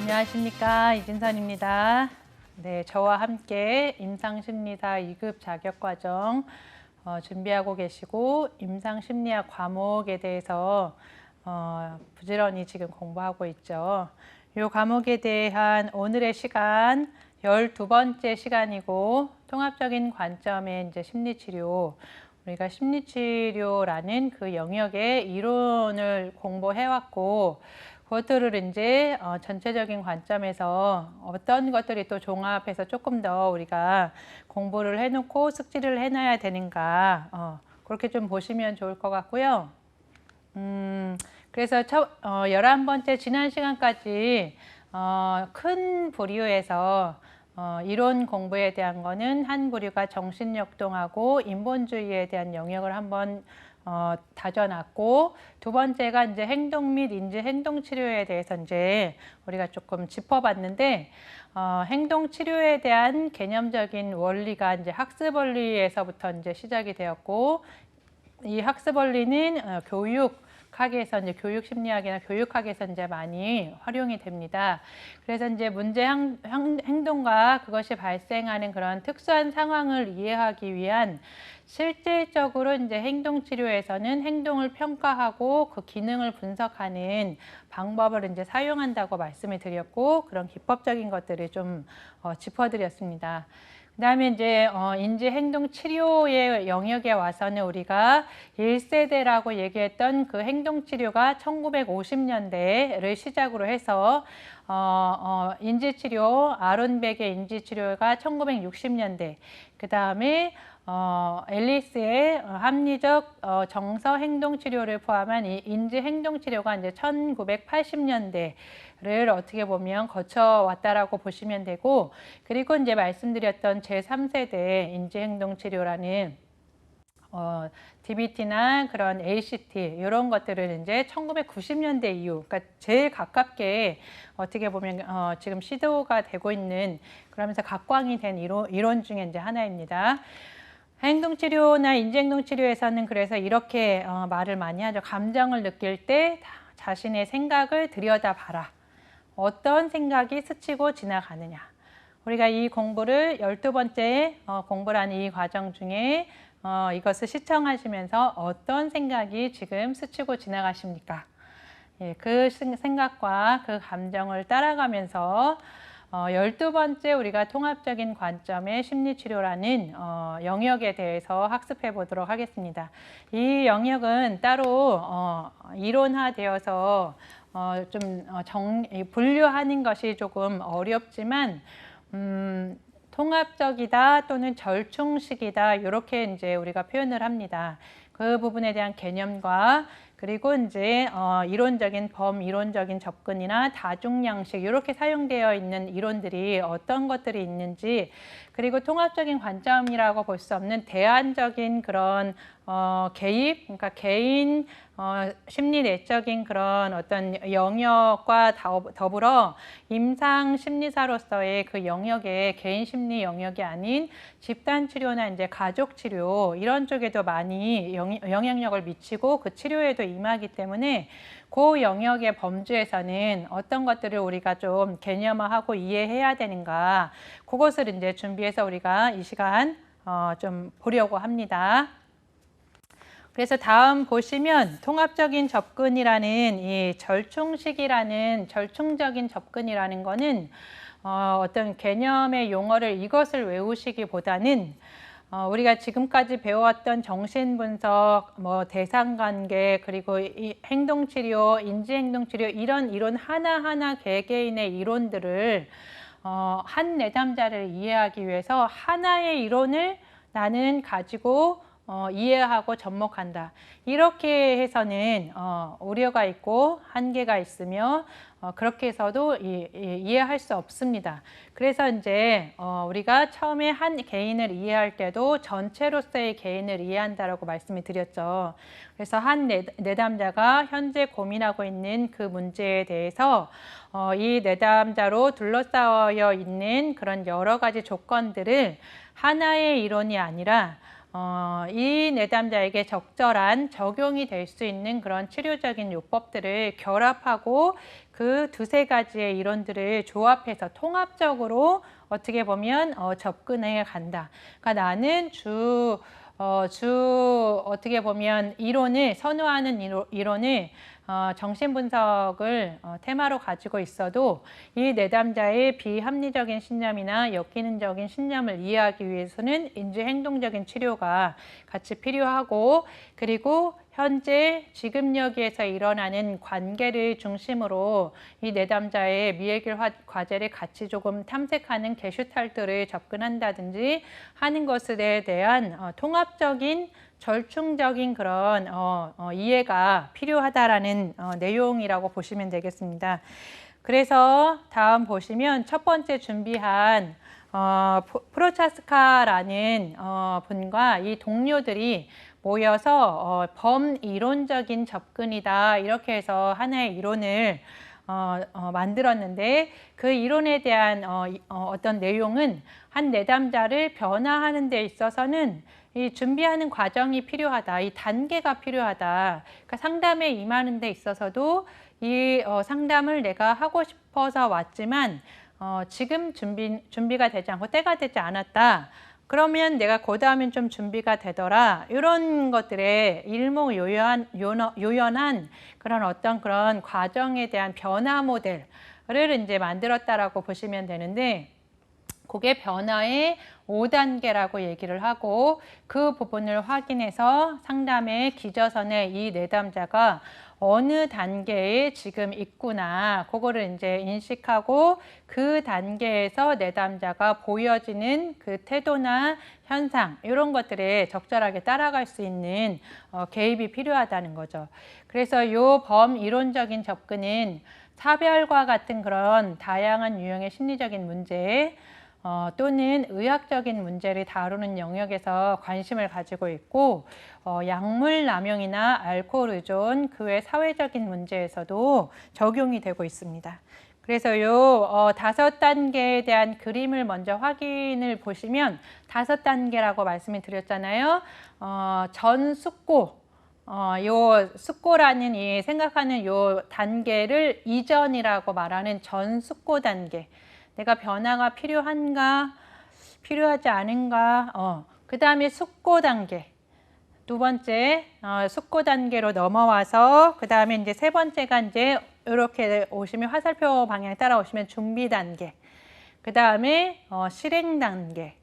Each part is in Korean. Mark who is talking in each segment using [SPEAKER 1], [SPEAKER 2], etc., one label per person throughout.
[SPEAKER 1] 안녕하십니까, 이진선입니다. 네, 저와 함께 임상심리사 2급 자격과정 준비하고 계시고 임상심리학 과목에 대해서 부지런히 지금 공부하고 있죠. 이 과목에 대한 오늘의 시간 12번째 시간이고, 통합적인 관점의 이제 심리치료, 우리가 심리치료라는 그 영역의 이론을 공부해왔고, 그것들을 이제 전체적인 관점에서 어떤 것들이 또 종합해서 조금 더 우리가 공부를 해놓고 숙지를 해놔야 되는가, 그렇게 좀 보시면 좋을 것 같고요. 그래서 11번째 지난 시간까지 큰 부류에서 이론 공부에 대한 거는 한 부류가 정신역동하고 인본주의에 대한 영역을 한번 다져놨고, 두 번째가 이제 행동 및 인지 행동 치료에 대해서 이제 우리가 조금 짚어봤는데, 행동 치료에 대한 개념적인 원리가 이제 학습 원리에서부터 이제 시작이 되었고, 이 학습 원리는 교육학에서 이제 교육심리학이나 교육학에서 이제 많이 활용이 됩니다. 그래서 이제 문제 행동과 그것이 발생하는 그런 특수한 상황을 이해하기 위한 실질적으로 이제 행동 치료에서는 행동을 평가하고 그 기능을 분석하는 방법을 이제 사용한다고 말씀을 드렸고, 그런 기법적인 것들을 좀 짚어드렸습니다. 그 다음에 이제 인지행동치료의 영역에 와서는 우리가 1세대라고 얘기했던 그 행동치료가 1950년대를 시작으로 해서 인지치료, 아론백의 인지치료가 1960년대, 그 다음에 앨리스의 합리적 정서 행동치료를 포함한 이 인지행동치료가 이제 1980년대를 어떻게 보면 거쳐왔다라고 보시면 되고, 그리고 이제 말씀드렸던 제3세대 인지행동치료라는 DBT나 그런 ACT 이런 것들을 이제 1990년대 이후, 그러니까 제일 가깝게 어떻게 보면 지금 시도가 되고 있는, 그러면서 각광이 된 이론 중에 이제 하나입니다. 행동치료나 인지행동치료에서는 그래서 이렇게 말을 많이 하죠. 감정을 느낄 때 자신의 생각을 들여다봐라. 어떤 생각이 스치고 지나가느냐. 우리가 이 공부를 12번째 공부라는 이 과정 중에 이것을 시청하시면서 어떤 생각이 지금 스치고 지나가십니까? 예, 그 생각과 그 감정을 따라가면서 12번째 우리가 통합적인 관점의 심리치료라는 영역에 대해서 학습해 보도록 하겠습니다. 이 영역은 따로 이론화되어서 좀 분류하는 것이 조금 어렵지만, 통합적이다 또는 절충식이다, 이렇게 이제 우리가 표현을 합니다. 그 부분에 대한 개념과, 그리고 이제 이론적인 범이론적인 접근이나 다중양식, 이렇게 사용되어 있는 이론들이 어떤 것들이 있는지, 그리고 통합적인 관점이라고 볼 수 없는 대안적인 그런 개입, 그러니까 개인 심리 내적인 그런 어떤 영역과 더불어 임상 심리사로서의 그 영역에 개인 심리 영역이 아닌 집단 치료나 이제 가족 치료, 이런 쪽에도 많이 영향력을 미치고 그 치료에도 임하기 때문에, 그 영역의 범주에서는 어떤 것들을 우리가 좀 개념화하고 이해해야 되는가, 그것을 이제 준비해서 우리가 이 시간 좀 보려고 합니다. 그래서 다음 보시면 통합적인 접근이라는 이 절충적인 접근이라는 거는 어떤 개념의 용어를 이것을 외우시기보다는 우리가 지금까지 배워왔던 정신분석, 대상관계, 그리고 이 행동치료, 인지행동치료, 이런 이론 하나하나 개개인의 이론들을 한 내담자를 이해하기 위해서 하나의 이론을 나는 가지고 이해하고 접목한다. 이렇게 해서는 우려가 있고 한계가 있으며 그렇게 해서도 이해할 수 없습니다. 그래서 이제 우리가 처음에 한 개인을 이해할 때도 전체로서의 개인을 이해한다라고 말씀을 드렸죠. 그래서 한 내담자가 현재 고민하고 있는 그 문제에 대해서 이 내담자로 둘러싸여 있는 그런 여러 가지 조건들을 하나의 이론이 아니라 이 내담자에게 적절한 적용이 될 수 있는 그런 치료적인 요법들을 결합하고 그 두세 가지의 이론들을 조합해서 통합적으로 어떻게 보면 접근해 간다. 그러니까 나는 어떻게 보면 이론을 선호하는 이론을 정신분석을 테마로 가지고 있어도 이 내담자의 비합리적인 신념이나 역기능적인 신념을 이해하기 위해서는 인지행동적인 치료가 같이 필요하고, 그리고 현재 지금 여기에서 일어나는 관계를 중심으로 이 내담자의 미해결 과제를 같이 조금 탐색하는 게슈탈트를 접근한다든지 하는 것에 대한 통합적인 절충적인 그런 이해가 필요하다라는 내용이라고 보시면 되겠습니다. 그래서 다음 보시면 첫 번째 준비한 프로차스카라는 분과 이 동료들이 모여서 범이론적인 접근이다 이렇게 해서 하나의 이론을 만들었는데, 그 이론에 대한 어떤 내용은 한 내담자를 변화하는 데 있어서는 이 준비하는 과정이 필요하다, 이 단계가 필요하다. 그러니까 상담에 임하는 데 있어서도 이 상담을 내가 하고 싶어서 왔지만 지금 준비가 되지 않고 때가 되지 않았다. 그러면 내가 그 다음엔 좀 준비가 되더라. 이런 것들의 일목요연한 그런 어떤 그런 과정에 대한 변화 모델을 이제 만들었다라고 보시면 되는데, 그게 변화의 5단계라고 얘기를 하고, 그 부분을 확인해서 상담의 기저선에 이 내담자가 어느 단계에 지금 있구나, 그거를 이제 인식하고 그 단계에서 내담자가 보여지는 그 태도나 현상, 이런 것들에 적절하게 따라갈 수 있는 개입이 필요하다는 거죠. 그래서 이 범이론적인 접근은 사별과 같은 그런 다양한 유형의 심리적인 문제 또는 의학적인 문제를 다루는 영역에서 관심을 가지고 있고, 약물 남용이나 알코올 의존, 그 외 사회적인 문제에서도 적용이 되고 있습니다. 그래서 요 5단계에 대한 그림을 먼저 확인을 보시면, 5단계라고 말씀을 드렸잖아요. 전숙고, 요 숙고라는 이 생각하는 요 단계를 이전이라고 말하는 전숙고 단계. 내가 변화가 필요한가, 필요하지 않은가. 그 다음에 숙고 단계. 두 번째 숙고 단계로 넘어와서 그 다음에 이제 세 번째가 이제 이렇게 오시면 화살표 방향 따라오시면 준비 단계. 그 다음에 실행 단계.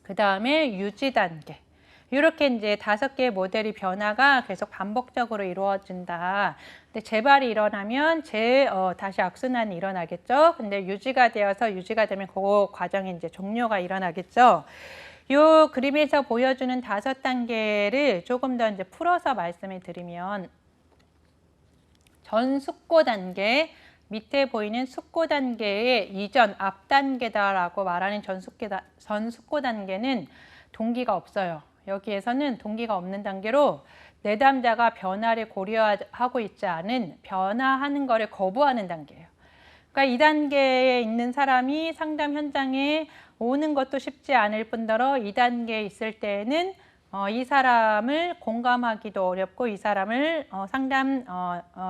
[SPEAKER 1] 그 다음에 유지 단계. 이렇게 이제 5개의 모델이 변화가 계속 반복적으로 이루어진다. 근데 재발이 일어나면 다시 악순환이 일어나겠죠. 근데 유지가 되면 그 과정이 이제 종료가 일어나겠죠. 이 그림에서 보여주는 5단계를 조금 더 이제 풀어서 말씀을 드리면, 전숙고 단계, 밑에 보이는 숙고 단계의 이전 앞 단계다라고 말하는 전숙고 단계는 동기가 없어요. 여기에서는 동기가 없는 단계로 내담자가 변화를 고려하고 있지 않은, 변화하는 것을 거부하는 단계예요. 그러니까 이 단계에 있는 사람이 상담 현장에 오는 것도 쉽지 않을 뿐더러 이 단계에 있을 때에는 이 사람을 공감하기도 어렵고 이 사람을 상담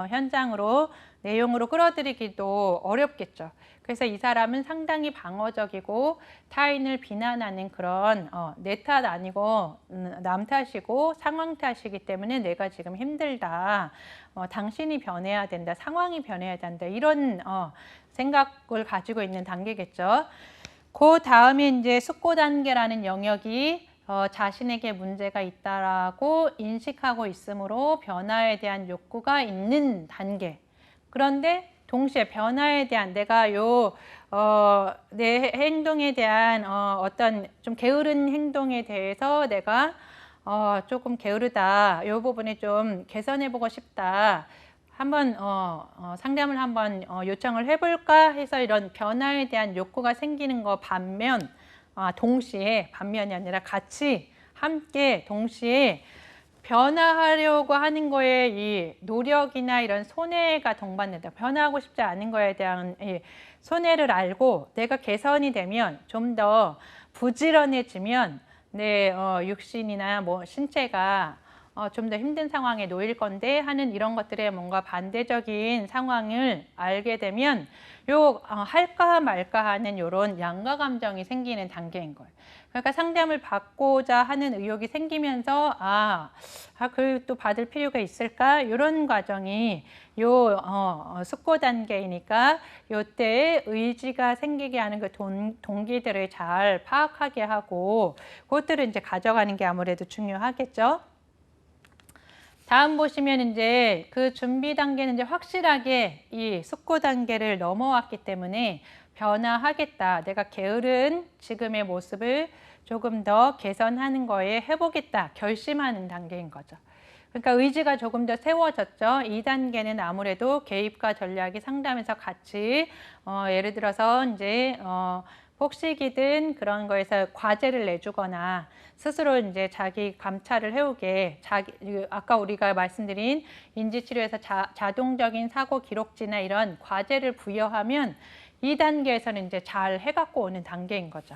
[SPEAKER 1] 현장으로 내용으로 끌어들이기도 어렵겠죠. 그래서 이 사람은 상당히 방어적이고 타인을 비난하는 그런 내 탓 아니고 남 탓이고 상황 탓이기 때문에 내가 지금 힘들다. 당신이 변해야 된다. 상황이 변해야 된다. 이런 생각을 가지고 있는 단계겠죠. 그 다음에 이제 숙고 단계라는 영역이 자신에게 문제가 있다라고 인식하고 있으므로 변화에 대한 욕구가 있는 단계. 그런데 동시에 변화에 대한 내가 내 행동에 대한 어떤 좀 게으른 행동에 대해서 내가 조금 게으르다. 이 부분에 좀 개선해보고 싶다. 한번 상담을 한번 요청을 해볼까 해서 이런 변화에 대한 욕구가 생기는 거 반면, 동시에, 반면이 아니라 같이 함께 동시에 변화하려고 하는 거에 이 노력이나 이런 손해가 동반된다. 변화하고 싶지 않은 거에 대한 이 손해를 알고 내가 개선이 되면, 좀 더 부지런해지면 내 육신이나 뭐 신체가 좀 더 힘든 상황에 놓일 건데 하는 이런 것들의 뭔가 반대적인 상황을 알게 되면 할까 말까 하는 요런 양가 감정이 생기는 단계인 거예요. 그러니까 상담을 받고자 하는 의욕이 생기면서 그걸 또 받을 필요가 있을까? 이런 과정이 숙고 단계이니까 요때 의지가 생기게 하는 그 동기들을 잘 파악하게 하고 그것들을 이제 가져가는 게 아무래도 중요하겠죠. 다음 보시면 이제 그 준비 단계는 이제 확실하게 이 숙고 단계를 넘어왔기 때문에 변화하겠다. 내가 게으른 지금의 모습을 조금 더 개선하는 거에 해보겠다. 결심하는 단계인 거죠. 그러니까 의지가 조금 더 세워졌죠. 이 단계는 아무래도 개입과 전략이 상담에서 같이 예를 들어서 이제 복식이든 그런 거에서 과제를 내주거나 스스로 이제 자기 감찰을 해오게 아까 우리가 말씀드린 인지치료에서 자동적인 사고 기록지나 이런 과제를 부여하면 이 단계에서는 이제 잘 해갖고 오는 단계인 거죠.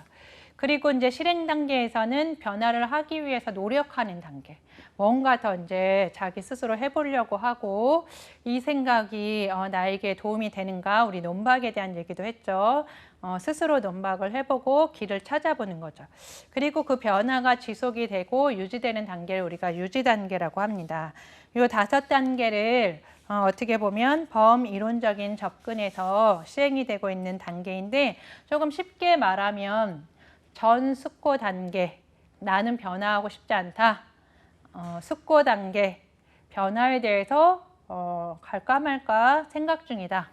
[SPEAKER 1] 그리고 이제 실행 단계에서는 변화를 하기 위해서 노력하는 단계. 뭔가 더 이제 자기 스스로 해보려고 하고 이 생각이 나에게 도움이 되는가? 우리 논박에 대한 얘기도 했죠. 스스로 논박을 해보고 길을 찾아보는 거죠. 그리고 그 변화가 지속이 되고 유지되는 단계를 우리가 유지 단계라고 합니다. 이 5단계를 어떻게 보면 범이론적인 접근에서 시행이 되고 있는 단계인데 조금 쉽게 말하면 전 숙고 단계, 나는 변화하고 싶지 않다. 숙고 단계, 변화에 대해서 갈까 말까 생각 중이다.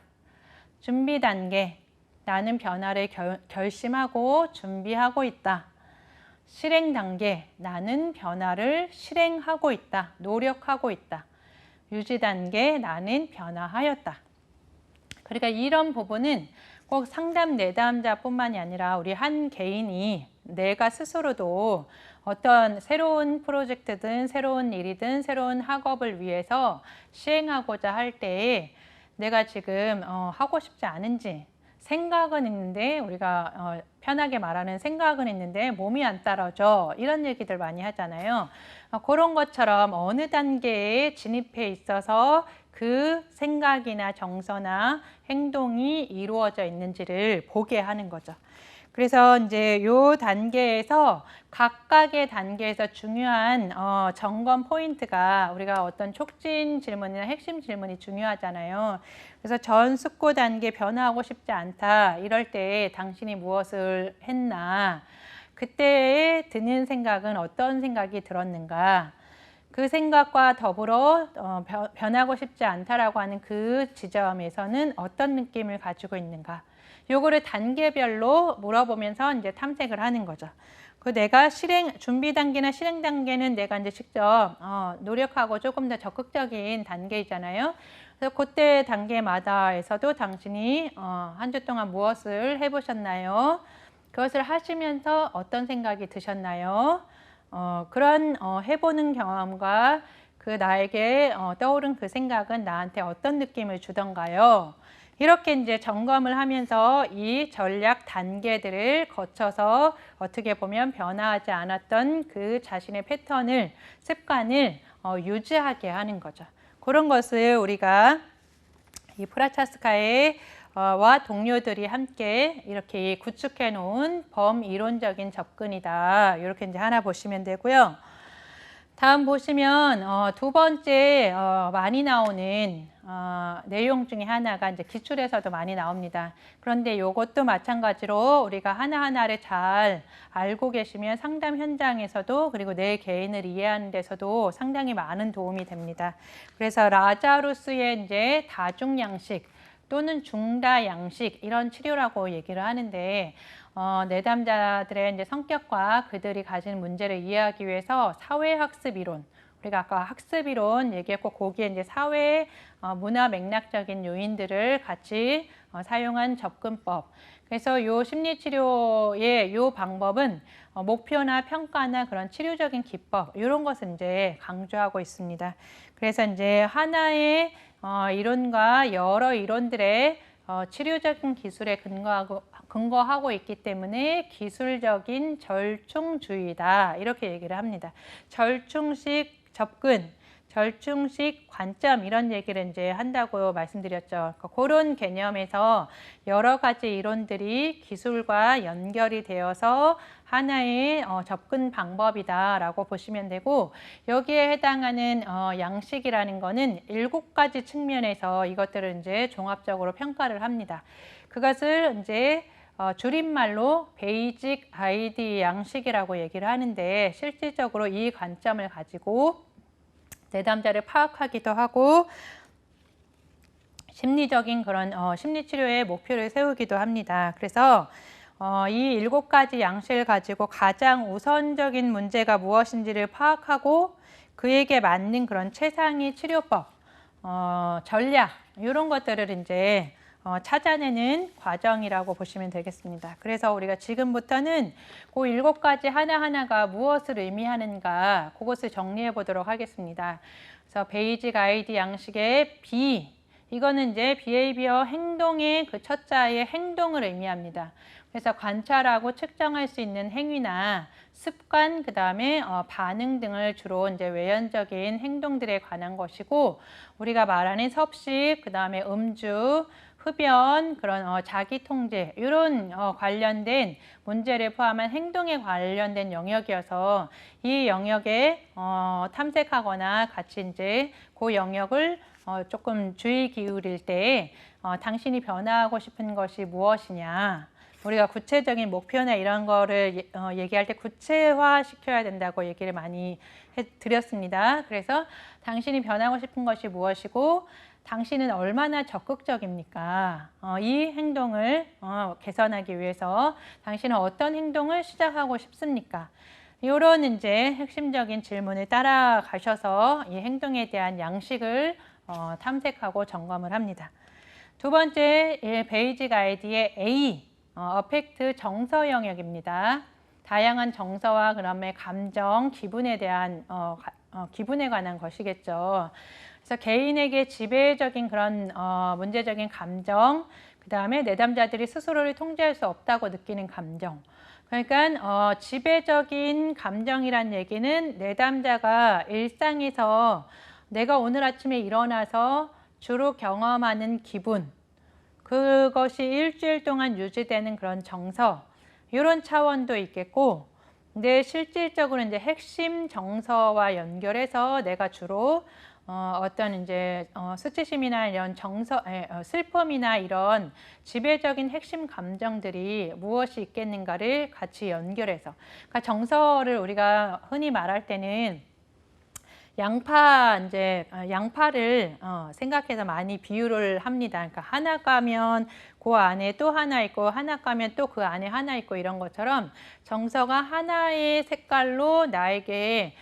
[SPEAKER 1] 준비 단계, 나는 변화를 결심하고 준비하고 있다. 실행 단계, 나는 변화를 실행하고 있다. 노력하고 있다. 유지 단계, 나는 변화하였다. 그러니까 이런 부분은 꼭 상담 내담자뿐만이 아니라 우리 한 개인이 내가 스스로도 어떤 새로운 프로젝트든 새로운 일이든 새로운 학업을 위해서 시행하고자 할 때에 내가 지금 하고 싶지 않은지 생각은 있는데 우리가 편하게 말하는 생각은 있는데 몸이 안 따라줘 이런 얘기들 많이 하잖아요. 그런 것처럼 어느 단계에 진입해 있어서 그 생각이나 정서나 행동이 이루어져 있는지를 보게 하는 거죠. 그래서 이제 요 단계에서 각각의 단계에서 중요한 점검 포인트가 우리가 어떤 촉진 질문이나 핵심 질문이 중요하잖아요. 그래서 전 숙고 단계 변화하고 싶지 않다. 이럴 때 당신이 무엇을 했나? 그때에 드는 생각은 어떤 생각이 들었는가? 그 생각과 더불어 변하고 싶지 않다라고 하는 그 지점에서는 어떤 느낌을 가지고 있는가? 요거를 단계별로 물어보면서 이제 탐색을 하는 거죠. 그 내가 준비 단계나 실행 단계는 내가 이제 직접 노력하고 조금 더 적극적인 단계이잖아요. 그래서 그때 단계마다에서도 당신이 한 주 동안 무엇을 해보셨나요? 그것을 하시면서 어떤 생각이 드셨나요? 그런 해보는 경험과 그 나에게 떠오른 그 생각은 나한테 어떤 느낌을 주던가요? 이렇게 이제 점검을 하면서 이 전략 단계들을 거쳐서 어떻게 보면 변화하지 않았던 그 자신의 패턴을, 습관을 유지하게 하는 거죠. 그런 것을 우리가 이 프라차스카의 와 동료들이 함께 이렇게 구축해 놓은 범이론적인 접근이다. 이렇게 이제 하나 보시면 되고요. 다음 보시면 두 번째 많이 나오는 내용 중에 하나가 이제 기출에서도 많이 나옵니다. 그런데 이것도 마찬가지로 우리가 하나하나를 잘 알고 계시면 상담 현장에서도 그리고 내 개인을 이해하는 데서도 상당히 많은 도움이 됩니다. 그래서 라자루스의 이제 다중양식 또는 중다양식 이런 치료라고 얘기를 하는데 내담자들의 이제 성격과 그들이 가진 문제를 이해하기 위해서 사회학습 이론, 우리가 아까 학습 이론 얘기했고 거기에 이제 사회 문화 맥락적인 요인들을 같이 사용한 접근법. 그래서 요 심리치료의 요 방법은 목표나 평가나 그런 치료적인 기법 이런 것을 이제 강조하고 있습니다. 그래서 이제 하나의 이론과 여러 이론들의 치료적인 기술에 근거하고 있기 때문에 기술적인 절충주의다. 이렇게 얘기를 합니다. 절충식 접근, 절충식 관점 이런 얘기를 이제 한다고 말씀드렸죠. 그런 개념에서 여러 가지 이론들이 기술과 연결이 되어서 하나의 접근 방법이다라고 보시면 되고, 여기에 해당하는 양식이라는 거는 7가지 측면에서 이것들을 이제 종합적으로 평가를 합니다. 그것을 이제 줄임말로 베이직 아이디 양식이라고 얘기를 하는데, 실질적으로 이 관점을 가지고 내담자를 파악하기도 하고 심리적인 그런 심리치료의 목표를 세우기도 합니다. 그래서 이 7가지 양식을 가지고 가장 우선적인 문제가 무엇인지를 파악하고 그에게 맞는 그런 최상의 치료법, 전략 이런 것들을 이제 찾아내는 과정이라고 보시면 되겠습니다. 그래서 우리가 지금부터는 그 7가지 하나하나가 무엇을 의미하는가 그것을 정리해 보도록 하겠습니다. 그래서 베이직 아이디 양식의 B, 이거는 이제 비헤이비어 행동의 그 첫자의 행동을 의미합니다. 그래서 관찰하고 측정할 수 있는 행위나 습관, 그 다음에 반응 등을 주로 이제 외연적인 행동들에 관한 것이고, 우리가 말하는 섭식, 그 다음에 음주, 흡연, 그런 자기 통제 이런 관련된 문제를 포함한 행동에 관련된 영역이어서 이 영역에 탐색하거나 같이 이제 그 영역을 조금 주의 기울일 때 당신이 변화하고 싶은 것이 무엇이냐, 우리가 구체적인 목표나 이런 거를 얘기할 때 구체화 시켜야 된다고 얘기를 많이 드렸습니다. 그래서 당신이 변하고 싶은 것이 무엇이고 당신은 얼마나 적극적입니까? 이 행동을 개선하기 위해서 당신은 어떤 행동을 시작하고 싶습니까? 이런 이제 핵심적인 질문을 따라가셔서 이 행동에 대한 양식을 탐색하고 점검을 합니다. 두 번째, 베이직 아이디의 A, 어펙트 정서 영역입니다. 다양한 정서와 그다음에 감정, 기분에 대한 기분에 관한 것이겠죠. 그래서 개인에게 지배적인 그런 문제적인 감정, 그 다음에 내담자들이 스스로를 통제할 수 없다고 느끼는 감정. 그러니까 지배적인 감정이란 얘기는 내담자가 일상에서 내가 오늘 아침에 일어나서 주로 경험하는 기분, 그것이 일주일 동안 유지되는 그런 정서, 이런 차원도 있겠고, 근데 실질적으로 이제 핵심 정서와 연결해서 내가 주로 어떤 이제 수치심이나 이런 슬픔이나 이런 지배적인 핵심 감정들이 무엇이 있겠는가를 같이 연결해서, 그러니까 정서를 우리가 흔히 말할 때는 양파를 생각해서 많이 비유를 합니다. 그러니까 하나 까면 그 안에 또 하나 있고 하나 까면 또 그 안에 하나 있고 이런 것처럼 정서가 하나의 색깔로 나에게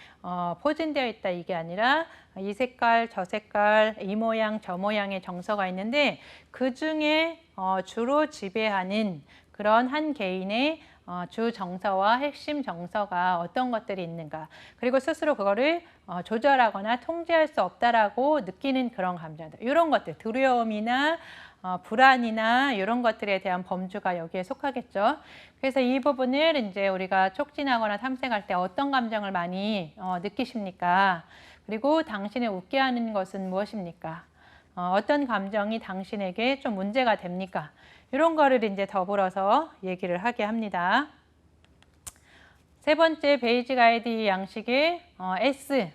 [SPEAKER 1] 포진되어 있다, 이게 아니라 이 색깔 저 색깔 이 모양 저 모양의 정서가 있는데 그 중에 주로 지배하는 그런 한 개인의 주 정서와 핵심 정서가 어떤 것들이 있는가, 그리고 스스로 그거를 조절하거나 통제할 수 없다라고 느끼는 그런 감정들, 이런 것들, 두려움이나 불안이나 이런 것들에 대한 범주가 여기에 속하겠죠. 그래서 이 부분을 이제 우리가 촉진하거나 탐색할 때 어떤 감정을 많이 느끼십니까? 그리고 당신을 웃게 하는 것은 무엇입니까? 어떤 감정이 당신에게 좀 문제가 됩니까? 이런 거를 이제 더불어서 얘기를 하게 합니다. 세 번째 베이직 아이디 양식의 S,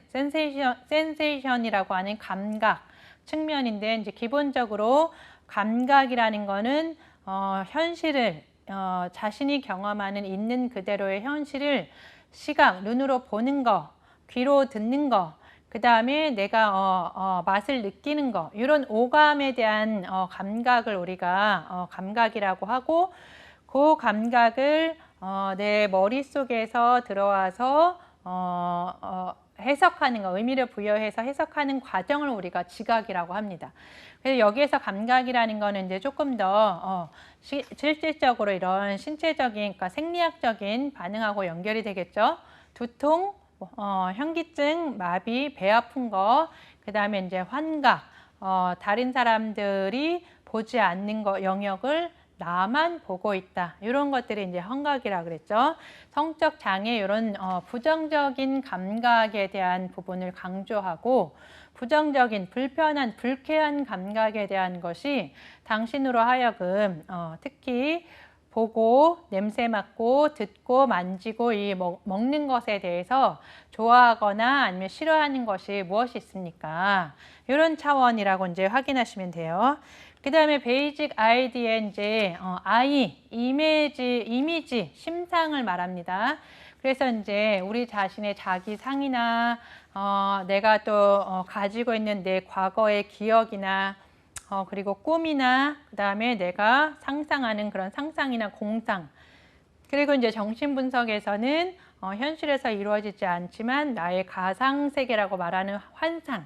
[SPEAKER 1] 센세이션이라고 하는 감각 측면인데, 이제 기본적으로 감각이라는 거는 현실을 자신이 경험하는 있는 그대로의 현실을 시각, 눈으로 보는 거, 귀로 듣는 거, 그 다음에 내가 맛을 느끼는 거, 이런 오감에 대한 감각을 우리가 감각이라고 하고, 그 감각을 내 머릿속에서 들어와서 해석하는 거, 의미를 부여해서 해석하는 과정을 우리가 지각이라고 합니다. 그래서 여기에서 감각이라는 거는 이제 조금 더 실질적으로 이런 신체적인, 그러니까 생리학적인 반응하고 연결이 되겠죠. 두통, 현기증, 마비, 배 아픈 거, 그 다음에 이제 환각, 다른 사람들이 보지 않는 영역을 나만 보고 있다. 이런 것들이 이제 환각이라 그랬죠. 성적 장애 이런 부정적인 감각에 대한 부분을 강조하고 부정적인 불편한 불쾌한 감각에 대한 것이 당신으로 하여금 특히 보고 냄새 맡고 듣고 만지고 이 먹는 것에 대해서 좋아하거나 아니면 싫어하는 것이 무엇이 있습니까? 이런 차원이라고 이제 확인하시면 돼요. 그 다음에 베이직 아이디에 이제 이미지, 심상을 말합니다. 그래서 이제 우리 자신의 자기 상이나 내가 또 가지고 있는 내 과거의 기억이나 그리고 꿈이나 그 다음에 내가 상상하는 그런 상상이나 공상, 그리고 이제 정신분석에서는 현실에서 이루어지지 않지만 나의 가상세계라고 말하는 환상,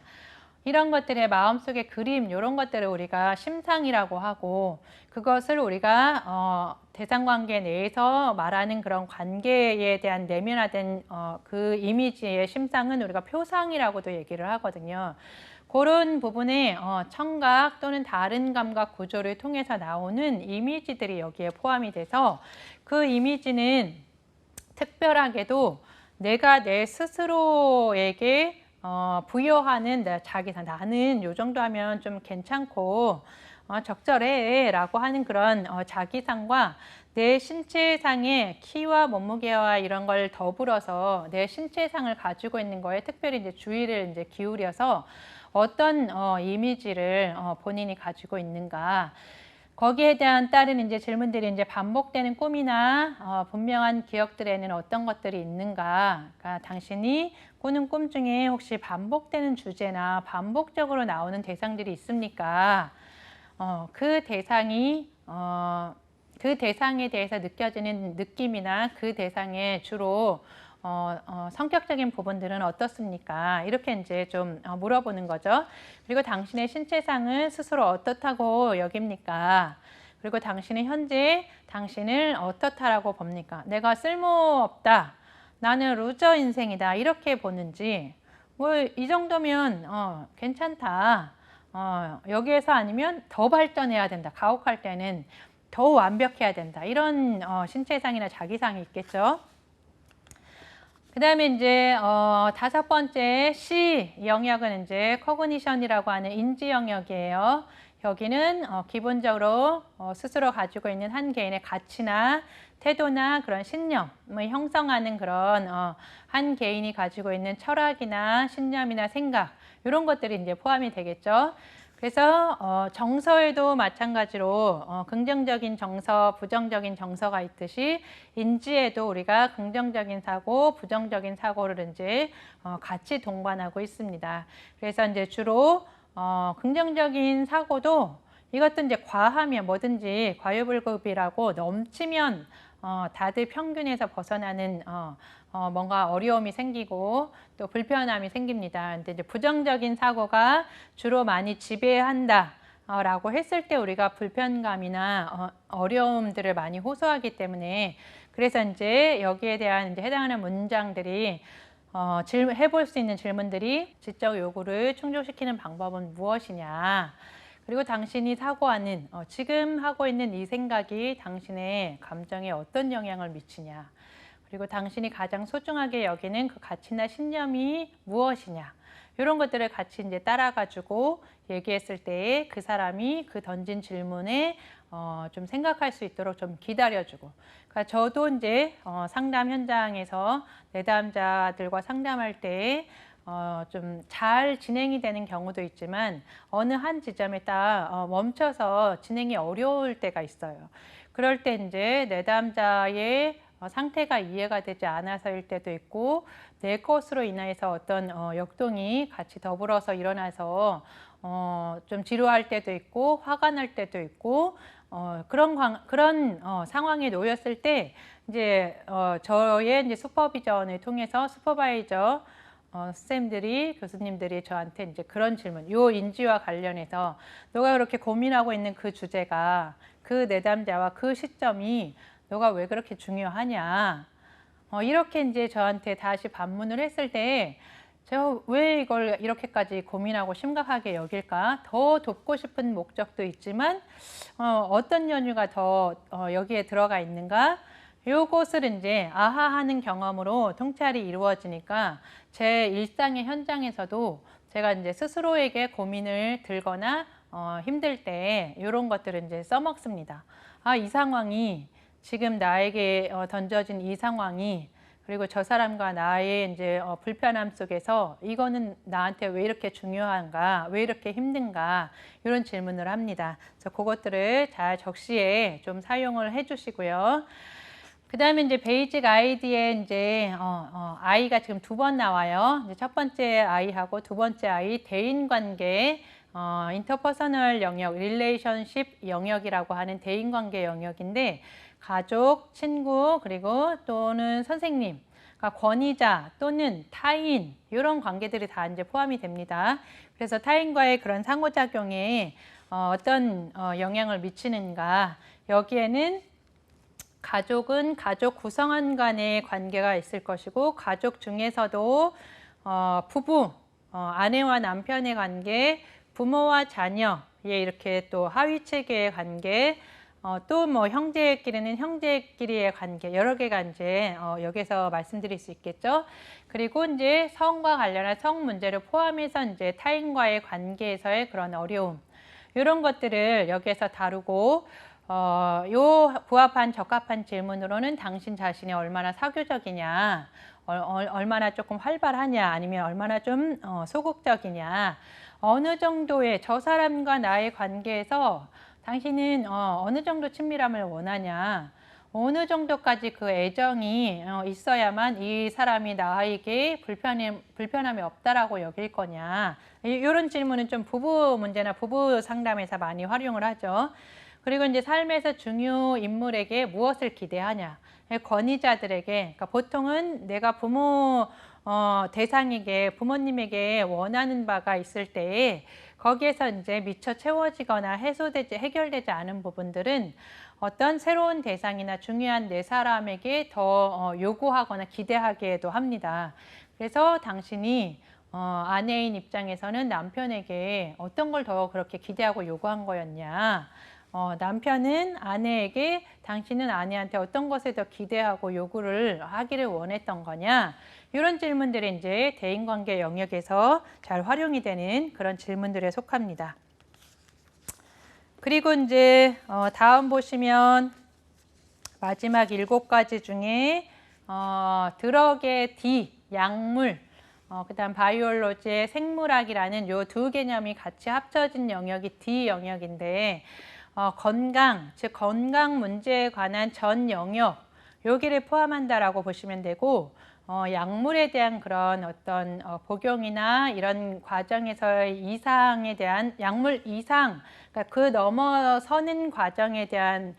[SPEAKER 1] 이런 것들의 마음속의 그림, 이런 것들을 우리가 심상이라고 하고, 그것을 우리가 대상관계 내에서 말하는 그런 관계에 대한 내면화된 그 이미지의 심상은 우리가 표상이라고도 얘기를 하거든요. 그런 부분에 청각 또는 다른 감각 구조를 통해서 나오는 이미지들이 여기에 포함이 돼서 그 이미지는 특별하게도 내가 내 스스로에게 부여하는 자기상, 나는 요 정도 하면 좀 괜찮고 적절해 라고 하는 그런 자기상과 내 신체상의 키와 몸무게와 이런 걸 더불어서 내 신체상을 가지고 있는 거에 특별히 이제 주의를 이제 기울여서 어떤 이미지를 본인이 가지고 있는가, 거기에 대한 따른 이제 질문들이 이제 반복되는 꿈이나 분명한 기억들에는 어떤 것들이 있는가, 그러니까 당신이 꾸는 꿈 중에 혹시 반복되는 주제나 반복적으로 나오는 대상들이 있습니까? 그 대상에 대해서 느껴지는 느낌이나 그 대상의 주로 성격적인 부분들은 어떻습니까? 이렇게 이제 좀 물어보는 거죠. 그리고 당신의 신체상을 스스로 어떻다고 여깁니까? 그리고 당신은 현재 당신을 어떻다라고 봅니까? 내가 쓸모없다, 나는 루저 인생이다, 이렇게 보는지, 뭐 이 정도면 괜찮다, 여기에서 아니면 더 발전해야 된다, 가혹할 때는 더 완벽해야 된다, 이런 신체상이나 자기상이 있겠죠. 그 다음에 이제 다섯 번째 C 영역은 이제 커그니션이라고 하는 인지 영역이에요. 여기는 기본적으로 스스로 가지고 있는 한 개인의 가치나 태도나 그런 신념을 형성하는 그런 한 개인이 가지고 있는 철학이나 신념이나 생각, 이런 것들이 이제 포함이 되겠죠. 그래서 정서에도 마찬가지로 긍정적인 정서, 부정적인 정서가 있듯이 인지에도 우리가 긍정적인 사고, 부정적인 사고를 이제 같이 동반하고 있습니다. 그래서 이제 주로 긍정적인 사고도 이것도 이제 과하면 뭐든지 과유불급이라고 넘치면 다들 평균에서 벗어나는 뭔가 어려움이 생기고 또 불편함이 생깁니다. 근데 이제 부정적인 사고가 주로 많이 지배한다 라고 했을 때 우리가 불편감이나 어려움들을 많이 호소하기 때문에, 그래서 이제 여기에 대한 이제 해당하는 문장들이 해볼 수 있는 질문들이 지적 요구를 충족시키는 방법은 무엇이냐, 그리고 당신이 사고하는 지금 하고 있는 이 생각이 당신의 감정에 어떤 영향을 미치냐, 그리고 당신이 가장 소중하게 여기는 그 가치나 신념이 무엇이냐, 이런 것들을 같이 이제 따라가지고 얘기했을 때 그 사람이 그 던진 질문에 좀 생각할 수 있도록 좀 기다려주고, 그러니까 저도 이제 상담 현장에서 내담자들과 상담할 때 좀 잘 진행이 되는 경우도 있지만 어느 한 지점에 딱 멈춰서 진행이 어려울 때가 있어요. 그럴 때 이제 내담자의 상태가 이해가 되지 않아서일 때도 있고, 내 것으로 인해서 어떤 역동이 같이 더불어서 일어나서 좀 지루할 때도 있고 화가 날 때도 있고 그런 상황에 놓였을 때 이제 저의 이제 슈퍼비전을 통해서 슈퍼바이저 선생님들이, 교수님들이 저한테 이제 그런 질문, 요 인지와 관련해서 너가 그렇게 고민하고 있는 그 주제가, 그 내담자와 그 시점이 너가 왜 그렇게 중요하냐, 이렇게 이제 저한테 다시 반문을 했을 때 제가 왜 이걸 이렇게까지 고민하고 심각하게 여길까? 더 돕고 싶은 목적도 있지만 어떤 연유가 더 여기에 들어가 있는가? 요것을 이제 아하하는 경험으로 통찰이 이루어지니까 제 일상의 현장에서도 제가 이제 스스로에게 고민을 들거나 힘들 때 이런 것들을 이제 써먹습니다. 아, 이 상황이 지금 나에게 던져진 이 상황이 그리고 저 사람과 나의 이제 불편함 속에서 이거는 나한테 왜 이렇게 중요한가, 왜 이렇게 힘든가 이런 질문을 합니다. 그래서 그것들을 잘 적시에 좀 사용을 해주시고요. 그 다음에 이제 베이직 아이디에 이제 아이가 지금 2번 나와요. 이제 첫 번째 아이하고 두 번째 아이 대인관계 인터퍼서널 영역, 릴레이션십 영역이라고 하는 대인관계 영역인데 가족, 친구, 그리고 또는 선생님, 그러니까 권위자 또는 타인 이런 관계들이 다 이제 포함이 됩니다. 그래서 타인과의 그런 상호작용에 어떤 영향을 미치는가 여기에는 가족은 가족 구성원 간의 관계가 있을 것이고 가족 중에서도 부부, 아내와 남편의 관계, 부모와 자녀, 이렇게 또 하위 체계의 관계, 또 뭐 형제끼리는 형제끼리의 관계 여러 개가 이제 여기서 말씀드릴 수 있겠죠. 그리고 이제 성과 관련한 성 문제를 포함해서 이제 타인과의 관계에서의 그런 어려움 이런 것들을 여기에서 다루고 요 부합한 적합한 질문으로는 당신 자신이 얼마나 사교적이냐, 얼마나 조금 활발하냐, 아니면 얼마나 좀 소극적이냐, 어느 정도의 저 사람과 나의 관계에서 당신은 어느 정도 친밀함을 원하냐, 어느 정도까지 그 애정이 있어야만 이 사람이 나에게 불편함이 없다라고 여길 거냐. 이런 질문은 좀 부부 문제나 부부 상담에서 많이 활용을 하죠. 그리고 이제 삶에서 중요 인물에게 무엇을 기대하냐. 권위자들에게, 그러니까 보통은 내가 부모 대상에게 부모님에게 원하는 바가 있을 때에 거기에서 이제 미처 채워지거나 해결되지 않은 부분들은 어떤 새로운 대상이나 중요한 내 사람에게 더 요구하거나 기대하기도 합니다. 그래서 당신이 아내인 입장에서는 남편에게 어떤 걸 더 그렇게 기대하고 요구한 거였냐. 남편은 아내에게 당신은 아내한테 어떤 것을 더 기대하고 요구를 하기를 원했던 거냐. 이런 질문들이 이제 대인관계 영역에서 잘 활용이 되는 그런 질문들에 속합니다. 그리고 이제 다음 보시면 마지막 7가지 중에 드럭의 D, 약물, 그 다음 바이올로지의 생물학이라는 요 두 개념이 같이 합쳐진 영역이 D 영역인데 건강, 즉 건강 문제에 관한 전 영역 여기를 포함한다라고 보시면 되고 약물에 대한 그런 어떤 복용이나 이런 과정에서의 이상에 대한 약물 이상, 그러니까 그 넘어서는 과정에 대한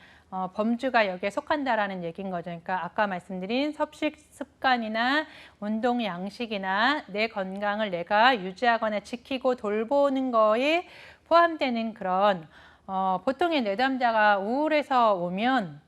[SPEAKER 1] 범주가 여기에 속한다라는 얘기인 거죠. 그러니까 아까 말씀드린 섭식 습관이나 운동 양식이나 내 건강을 내가 유지하거나 지키고 돌보는 거에 포함되는 그런 보통의 내담자가 우울해서 오면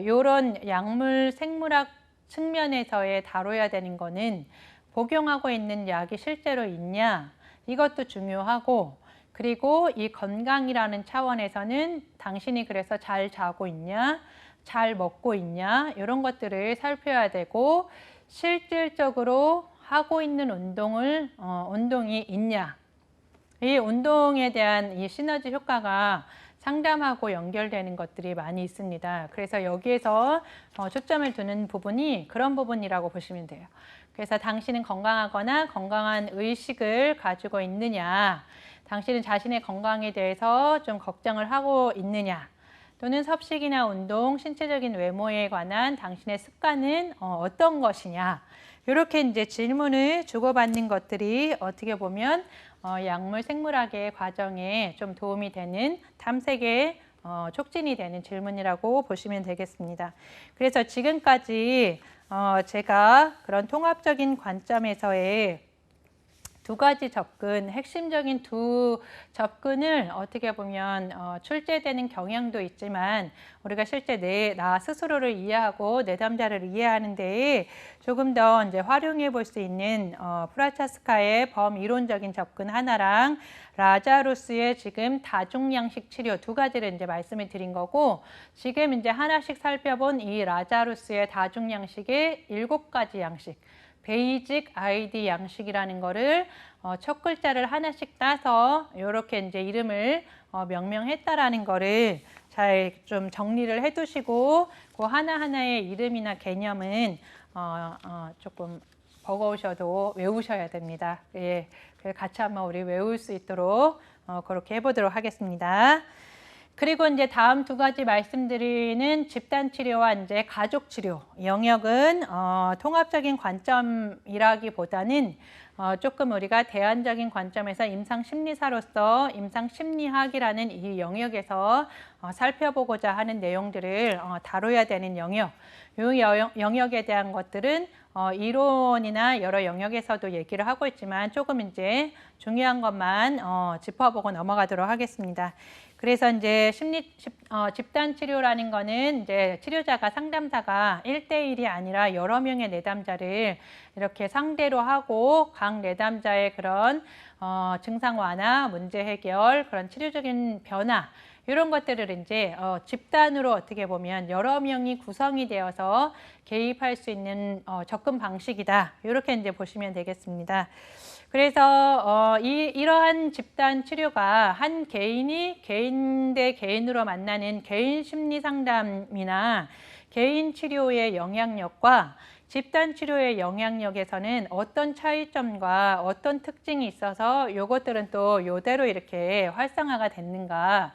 [SPEAKER 1] 이런 약물 생물학 측면에서의 다뤄야 되는 거는 복용하고 있는 약이 실제로 있냐 이것도 중요하고 그리고 이 건강이라는 차원에서는 당신이 그래서 잘 자고 있냐 잘 먹고 있냐 이런 것들을 살펴야 되고 실질적으로 하고 있는 운동이 있냐 이 운동에 대한 이 시너지 효과가 상담하고 연결되는 것들이 많이 있습니다. 그래서 여기에서 초점을 두는 부분이 그런 부분이라고 보시면 돼요. 그래서 당신은 건강하거나 건강한 의식을 가지고 있느냐, 당신은 자신의 건강에 대해서 좀 걱정을 하고 있느냐, 또는 섭식이나 운동, 신체적인 외모에 관한 당신의 습관은 어떤 것이냐, 이렇게 이제 질문을 주고받는 것들이 어떻게 보면 약물 생물학의 과정에 좀 도움이 되는 탐색에 촉진이 되는 질문이라고 보시면 되겠습니다. 그래서 지금까지 제가 그런 통합적인 관점에서의 두 가지 접근, 핵심적인 두 접근을 어떻게 보면 출제되는 경향도 있지만 우리가 실제 나 스스로를 이해하고 내담자를 이해하는 데에 조금 더 이제 활용해 볼 수 있는 프라차스카의 범이론적인 접근 하나랑 라자루스의 지금 다중양식 치료 두 가지를 이제 말씀을 드린 거고, 지금 이제 하나씩 살펴본 이 라자루스의 다중양식의 7가지 양식, 베이직 아이디 양식이라는 거를 첫 글자를 하나씩 따서 이렇게 이제 이름을 명명했다라는 거를 잘 좀 정리를 해두시고, 그 하나하나의 이름이나 개념은 조금 버거우셔도 외우셔야 됩니다. 예, 같이 한번 우리 외울 수 있도록 그렇게 해보도록 하겠습니다. 그리고 이제 다음 두 가지 말씀드리는 집단 치료와 이제 가족 치료 영역은 통합적인 관점이라기보다는 조금 우리가 대안적인 관점에서 임상심리사로서 임상심리학이라는 이 영역에서 살펴보고자 하는 내용들을 다뤄야 되는 영역. 이 영역에 대한 것들은 이론이나 여러 영역에서도 얘기를 하고 있지만 조금 이제 중요한 것만 짚어보고 넘어가도록 하겠습니다. 그래서 이제 집단 치료라는 거는 이제 치료자가 상담사가 1대1이 아니라 여러 명의 내담자를 이렇게 상대로 하고 각 내담자의 그런 증상 완화, 문제 해결, 그런 치료적인 변화 이런 것들을 이제 집단으로 어떻게 보면 여러 명이 구성이 되어서 개입할 수 있는 접근 방식이다. 이렇게 이제 보시면 되겠습니다. 그래서 이러한 집단 치료가 한 개인이 개인 대 개인으로 만나는 개인 심리 상담이나 개인 치료의 영향력과 집단 치료의 영향력에서는 어떤 차이점과 어떤 특징이 있어서 이것들은 또 이대로 이렇게 활성화가 됐는가.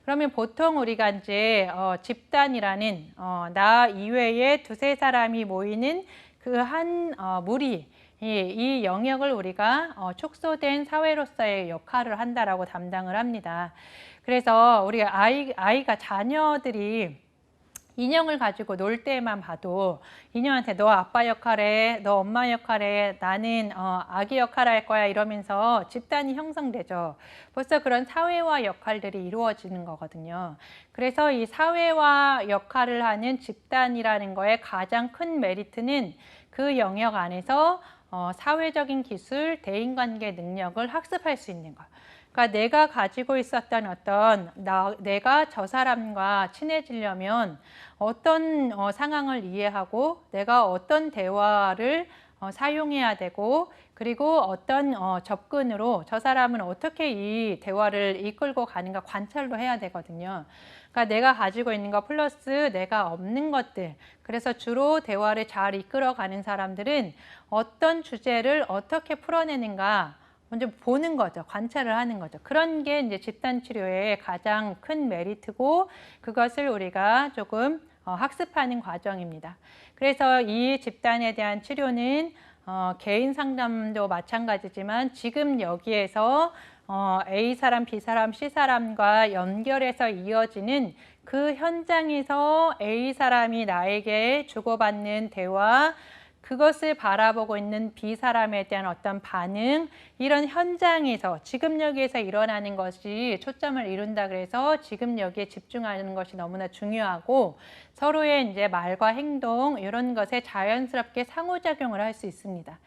[SPEAKER 1] 그러면 보통 우리가 이제 집단이라는 나 이외에 두세 사람이 모이는 그 한 무리, 이 영역을 우리가 축소된 사회로서의 역할을 한다라고 담당을 합니다. 그래서 우리 아이가 자녀들이 인형을 가지고 놀 때만 봐도 인형한테 너 아빠 역할해, 너 엄마 역할해, 나는 아기 역할 할 거야 이러면서 집단이 형성되죠. 벌써 그런 사회화 역할들이 이루어지는 거거든요. 그래서 이 사회화 역할을 하는 집단이라는 거의 가장 큰 메리트는 그 영역 안에서 사회적인 기술, 대인관계 능력을 학습할 수 있는 것. 그러니까 내가 가지고 있었던 어떤 내가 저 사람과 친해지려면 어떤 상황을 이해하고 내가 어떤 대화를 사용해야 되고, 그리고 어떤 접근으로 저 사람은 어떻게 이 대화를 이끌고 가는가 관찰도 해야 되거든요. 그러니까 내가 가지고 있는 것 플러스 내가 없는 것들. 그래서 주로 대화를 잘 이끌어가는 사람들은 어떤 주제를 어떻게 풀어내는가 먼저 보는 거죠. 관찰을 하는 거죠. 그런 게 이제 집단 치료의 가장 큰 메리트고, 그것을 우리가 조금 학습하는 과정입니다. 그래서 이 집단에 대한 치료는 개인 상담도 마찬가지지만 지금 여기에서 A 사람, B 사람, C 사람과 연결해서 이어지는 그 현장에서 A 사람이 나에게 주고받는 대화, 그것을 바라보고 있는 B 사람에 대한 어떤 반응, 이런 현장에서 지금 여기에서 일어나는 것이 초점을 이룬다 그래서 지금 여기에 집중하는 것이 너무나 중요하고, 서로의 이제 말과 행동 이런 것에 자연스럽게 상호작용을 할 수 있습니다.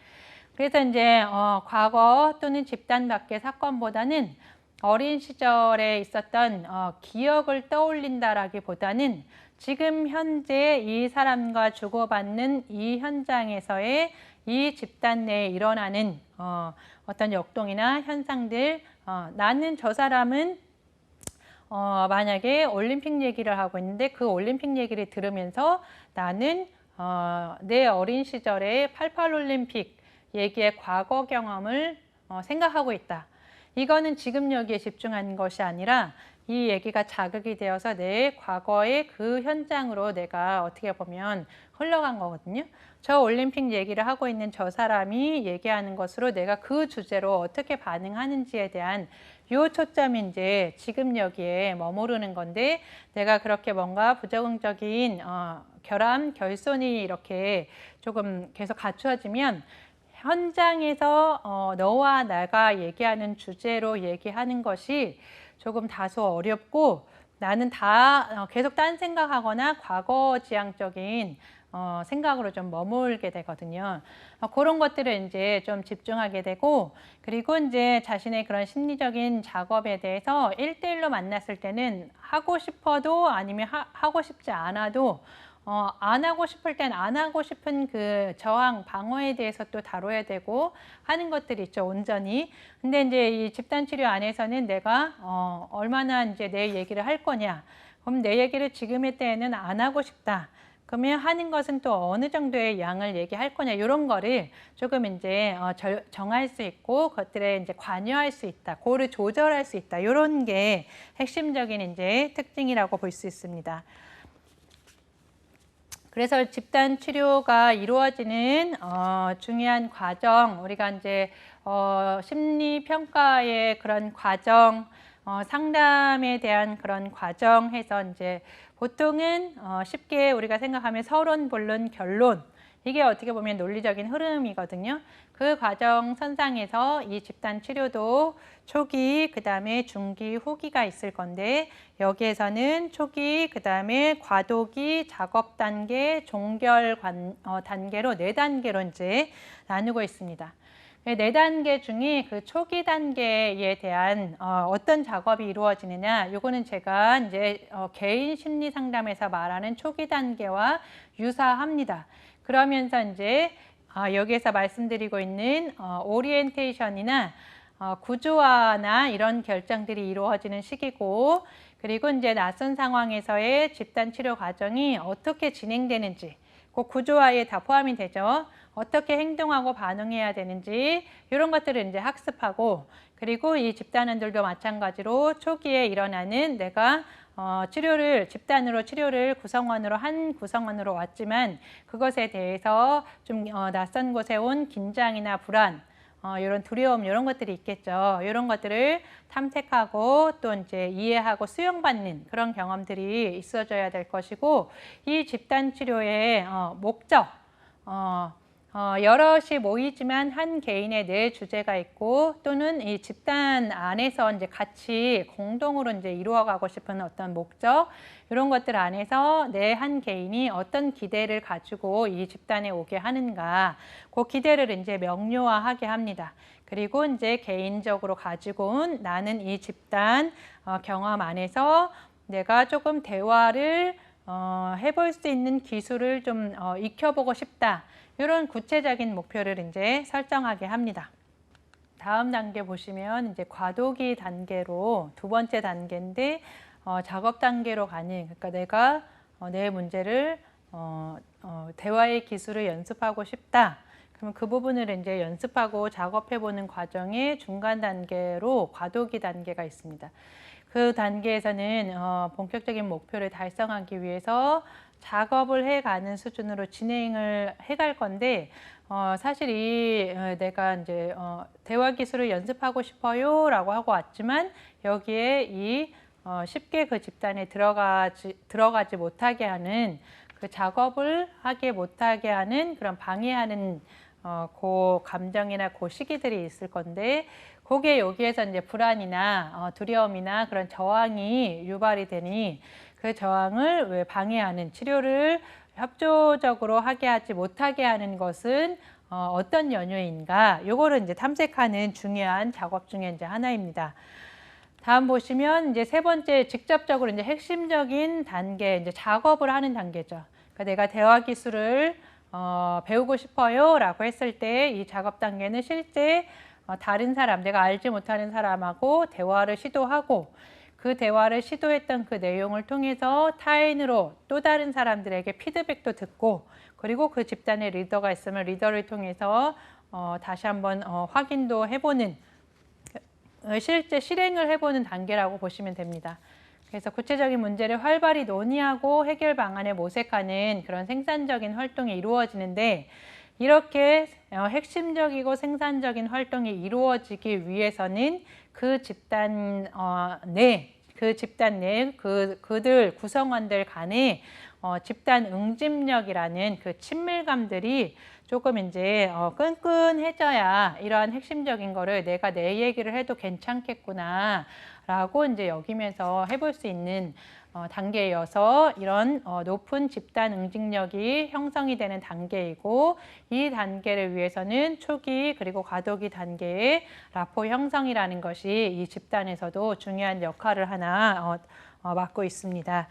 [SPEAKER 1] 그래서 이제 과거 또는 집단 밖의 사건보다는 어린 시절에 있었던 기억을 떠올린다라기보다는 지금 현재 이 사람과 주고받는 이 현장에서의 이 집단 내에 일어나는 어떤 역동이나 현상들, 나는 저 사람은 만약에 올림픽 얘기를 하고 있는데 그 올림픽 얘기를 들으면서 나는 내 어린 시절에 88 올림픽 얘기의 과거 경험을 생각하고 있다. 이거는 지금 여기에 집중하는 것이 아니라 이 얘기가 자극이 되어서 내 과거의 그 현장으로 내가 어떻게 보면 흘러간 거거든요. 저 올림픽 얘기를 하고 있는 저 사람이 얘기하는 것으로 내가 그 주제로 어떻게 반응하는지에 대한 요 초점이 이제 지금 여기에 머무르는 건데, 내가 그렇게 뭔가 부적응적인 결함, 결손이 이렇게 조금 계속 갖추어지면 현장에서 너와 나가 얘기하는 주제로 얘기하는 것이 조금 다소 어렵고 나는 계속 딴 생각하거나 과거지향적인 생각으로 좀 머물게 되거든요. 그런 것들을 이제 좀 집중하게 되고, 그리고 이제 자신의 그런 심리적인 작업에 대해서 1대1로 만났을 때는 하고 싶어도 아니면 하고 싶지 않아도 안 하고 싶을 땐 안 하고 싶은 그 저항, 방어에 대해서 또 다뤄야 되고 하는 것들이 있죠, 온전히. 근데 이제 이 집단 치료 안에서는 내가 얼마나 이제 내 얘기를 할 거냐. 그럼 내 얘기를 지금의 때에는 안 하고 싶다. 그러면 하는 것은 또 어느 정도의 양을 얘기할 거냐. 이런 거를 조금 이제 정할 수 있고 그것들에 이제 관여할 수 있다. 그거를 조절할 수 있다. 이런 게 핵심적인 이제 특징이라고 볼 수 있습니다. 그래서 집단 치료가 이루어지는 중요한 과정, 우리가 이제 심리 평가의 그런 과정, 상담에 대한 그런 과정 해서 이제 보통은 쉽게 우리가 생각하면 서론, 본론, 결론, 이게 어떻게 보면 논리적인 흐름이거든요. 그 과정 선상에서 이 집단 치료도 초기, 그 다음에 중기, 후기가 있을 건데 여기에서는 초기, 그 다음에 과도기, 작업 단계, 종결 단계로 4단계로 이제 나누고 있습니다. 4단계 중에 그 초기 단계에 대한 어떤 작업이 이루어지느냐, 이거는 제가 이제 개인 심리 상담에서 말하는 초기 단계와 유사합니다. 그러면서 이제 여기에서 말씀드리고 있는 오리엔테이션이나 구조화나 이런 결정들이 이루어지는 시기고, 그리고 이제 낯선 상황에서의 집단 치료 과정이 어떻게 진행되는지, 그 구조화에 다 포함이 되죠. 어떻게 행동하고 반응해야 되는지 이런 것들을 이제 학습하고, 그리고 이 집단원들도 마찬가지로 초기에 일어나는 내가 집단으로 치료를 한 구성원으로 왔지만 그것에 대해서 좀 낯선 곳에 온 긴장이나 불안, 이런 두려움, 이런 것들이 있겠죠. 이런 것들을 탐색하고 또 이제 이해하고 수용받는 그런 경험들이 있어줘야 될 것이고, 이 집단 치료의 목적, 여럿이 모이지만 한 개인의 내 주제가 있고, 또는 이 집단 안에서 이제 같이 공동으로 이제 이루어가고 싶은 어떤 목적, 이런 것들 안에서 내 한 개인이 어떤 기대를 가지고 이 집단에 오게 하는가, 그 기대를 이제 명료화하게 합니다. 그리고 이제 개인적으로 가지고 온 나는 이 집단 경험 안에서 내가 조금 대화를 해볼 수 있는 기술을 좀 익혀보고 싶다. 이런 구체적인 목표를 이제 설정하게 합니다. 다음 단계 보시면 이제 과도기 단계로 두 번째 단계인데 작업 단계로 가는, 그러니까 내가 내 문제를 대화의 기술을 연습하고 싶다. 그러면 그 부분을 이제 연습하고 작업해보는 과정의 중간 단계로 과도기 단계가 있습니다. 그 단계에서는 본격적인 목표를 달성하기 위해서 작업을 해가는 수준으로 진행을 해갈 건데, 사실 내가 이제 대화 기술을 연습하고 싶어요라고 하고 왔지만 여기에 쉽게 그 집단에 들어가지 못하게 하는, 그 작업을 하게 못하게 하는 그런 방해하는 그 감정이나 그 시기들이 있을 건데, 그게 여기에서 이제 불안이나 두려움이나 그런 저항이 유발이 되니 그 저항을 왜 방해하는, 치료를 협조적으로 하지 못하게 하는 것은 어떤 연유인가, 요거를 이제 탐색하는 중요한 작업 중에 이제 하나입니다. 다음 보시면 이제 세 번째, 직접적으로 이제 핵심적인 단계, 이제 작업을 하는 단계죠. 그러니까 내가 대화 기술을 배우고 싶어요라고 했을 때 이 작업 단계는 실제 다른 사람, 내가 알지 못하는 사람하고 대화를 시도하고, 그 대화를 시도했던 그 내용을 통해서 타인으로 또 다른 사람들에게 피드백도 듣고, 그리고 그 집단의 리더가 있으면 리더를 통해서 다시 한번 확인도 해보는, 실제 실행을 해보는 단계라고 보시면 됩니다. 그래서 구체적인 문제를 활발히 논의하고 해결 방안을 모색하는 그런 생산적인 활동이 이루어지는데, 이렇게 핵심적이고 생산적인 활동이 이루어지기 위해서는 그 집단 내 그들 구성원들 간의 집단 응집력이라는 그 친밀감들이 조금 이제 끈끈해져야 이러한 핵심적인 거를 내가 내 얘기를 해도 괜찮겠구나 라고 이제 여기면서 해볼 수 있는 단계여서 이런 높은 집단 응징력이 형성이 되는 단계이고, 이 단계를 위해서는 초기 그리고 과도기 단계의 라포 형성이라는 것이 이 집단에서도 중요한 역할을 하나 맡고 있습니다.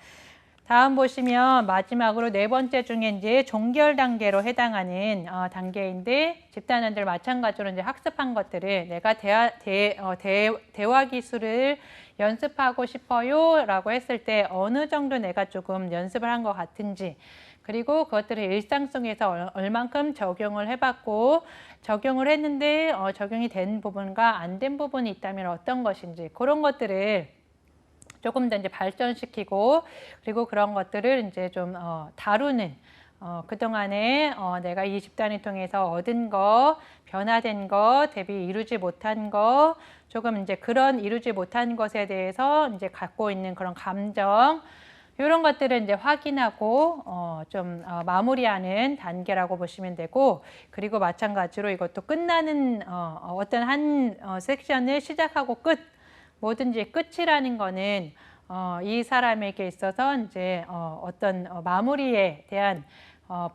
[SPEAKER 1] 다음 보시면 마지막으로 네 번째 중에 이제 종결 단계로 해당하는 단계인데, 집단원들 마찬가지로 이제 학습한 것들을 내가 대화 기술을 연습하고 싶어요 라고 했을 때 어느 정도 내가 조금 연습을 한 것 같은지, 그리고 그것들을 일상 속에서 얼만큼 적용을 해봤고, 적용을 했는데 적용이 된 부분과 안 된 부분이 있다면 어떤 것인지, 그런 것들을 조금 더 이제 발전시키고, 그리고 그런 것들을 이제 좀 다루는, 그동안에 내가 이 집단을 통해서 얻은 거, 변화된 거, 대비 이루지 못한 거, 조금 이제 그런 이루지 못한 것에 대해서 이제 갖고 있는 그런 감정, 이런 것들을 이제 확인하고 좀 마무리하는 단계라고 보시면 되고, 그리고 마찬가지로 이것도 끝나는 어떤 한 섹션을 시작하고 끝, 뭐든지 끝이라는 거는 이 사람에게 있어서 이제 어떤 마무리에 대한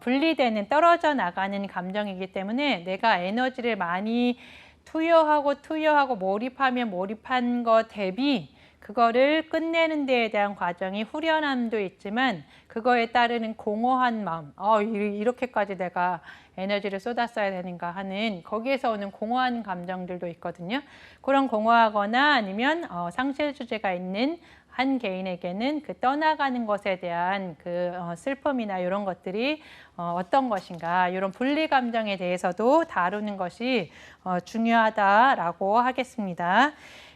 [SPEAKER 1] 분리되는, 떨어져 나가는 감정이기 때문에 내가 에너지를 많이 투여하고 몰입하면 몰입한 것 대비 그거를 끝내는 데에 대한 과정이 후련함도 있지만, 그거에 따르는 공허한 마음, 이렇게까지 내가 에너지를 쏟았어야 되는가 하는, 거기에서 오는 공허한 감정들도 있거든요. 그런 공허하거나 아니면 상실 주제가 있는 한 개인에게는 그 떠나가는 것에 대한 그 슬픔이나 이런 것들이 어떤 것인가, 이런 분리 감정에 대해서도 다루는 것이 중요하다라고 하겠습니다.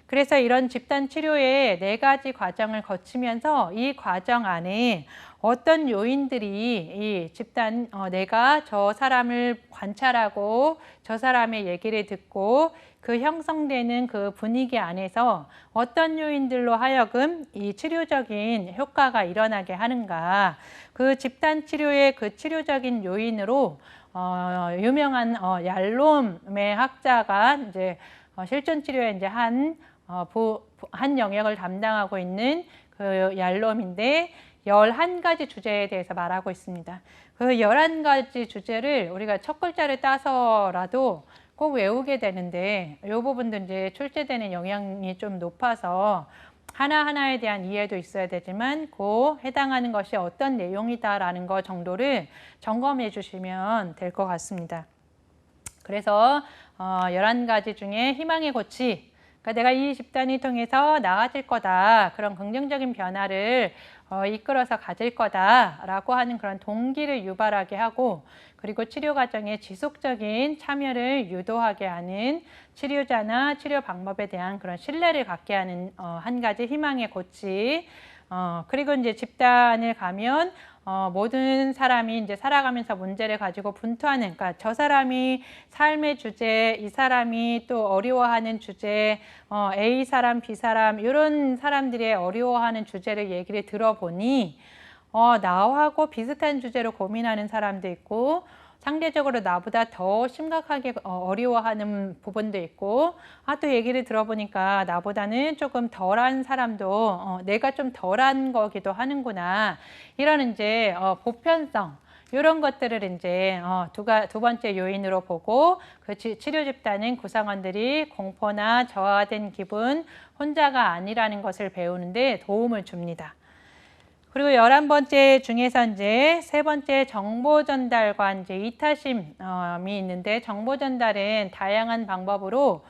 [SPEAKER 1] 그래서 이런 집단 치료의 네 가지 과정을 거치면서 이 과정 안에 어떤 요인들이 이 집단, 내가 저 사람을 관찰하고 저 사람의 얘기를 듣고 그 형성되는 그 분위기 안에서 어떤 요인들로 하여금 이 치료적인 효과가 일어나게 하는가, 그 집단 치료의 그 치료적인 요인으로 유명한 얄롬의 학자가 이제 실존 치료에 이제 한 영역을 담당하고 있는 그 얄롬인데, 11가지 주제에 대해서 말하고 있습니다. 그 11가지 주제를 우리가 첫 글자를 따서라도 꼭 외우게 되는데, 이 부분도 이제 출제되는 영향이 좀 높아서 하나하나에 대한 이해도 있어야 되지만 그 해당하는 것이 어떤 내용이다라는 것 정도를 점검해 주시면 될 것 같습니다. 그래서 11가지 중에 희망의 고치, 그러니까 내가 이 집단을 통해서 나아질 거다, 그런 긍정적인 변화를 이끌어서 가질 거다라고 하는 그런 동기를 유발하게 하고, 그리고 치료 과정에 지속적인 참여를 유도하게 하는, 치료자나 치료 방법에 대한 그런 신뢰를 갖게 하는 한 가지 희망의 고치. 그리고 이제 집단을 가면 모든 사람이 이제 살아가면서 문제를 가지고 분투하는, 그러니까 저 사람이 삶의 주제, 이 사람이 또 어려워하는 주제, A 사람, B 사람, 이런 사람들의 어려워하는 주제를 얘기를 들어보니 나하고 비슷한 주제로 고민하는 사람도 있고, 상대적으로 나보다 더 심각하게 어려워하는 부분도 있고, 또 얘기를 들어보니까 나보다는 조금 덜한 사람도 내가 좀 덜한 거기도 하는구나, 이런 이제 보편성, 이런 것들을 이제 두 번째 요인으로 보고, 그 치료 집단은 구성원들이 공포나 저하된 기분, 혼자가 아니라는 것을 배우는데 도움을 줍니다. 그리고 11번째 중에서 이제 세 번째 정보 전달과 이제 이타심이 있는데, 정보 전달은 다양한 방법으로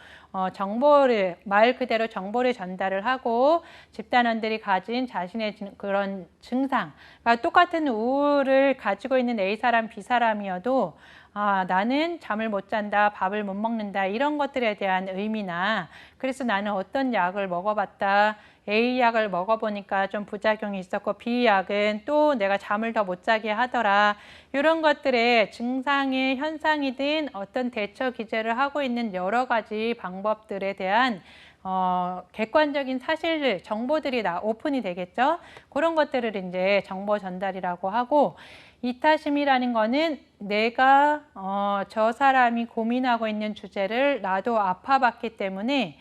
[SPEAKER 1] 정보를, 말 그대로 정보를 전달을 하고, 집단원들이 가진 자신의 그런 증상, 그러니까 똑같은 우울을 가지고 있는 A 사람, B 사람이어도 나는 잠을 못 잔다, 밥을 못 먹는다, 이런 것들에 대한 의미나, 그래서 나는 어떤 약을 먹어봤다, A 약을 먹어보니까 좀 부작용이 있었고 B 약은 또 내가 잠을 더 못 자게 하더라, 이런 것들의 증상의 현상이든 어떤 대처 기제를 하고 있는 여러 가지 방법들에 대한 객관적인 사실들, 정보들이 오픈이 되겠죠. 그런 것들을 이제 정보 전달이라고 하고, 이타심이라는 거는 내가 저 사람이 고민하고 있는 주제를 나도 아파봤기 때문에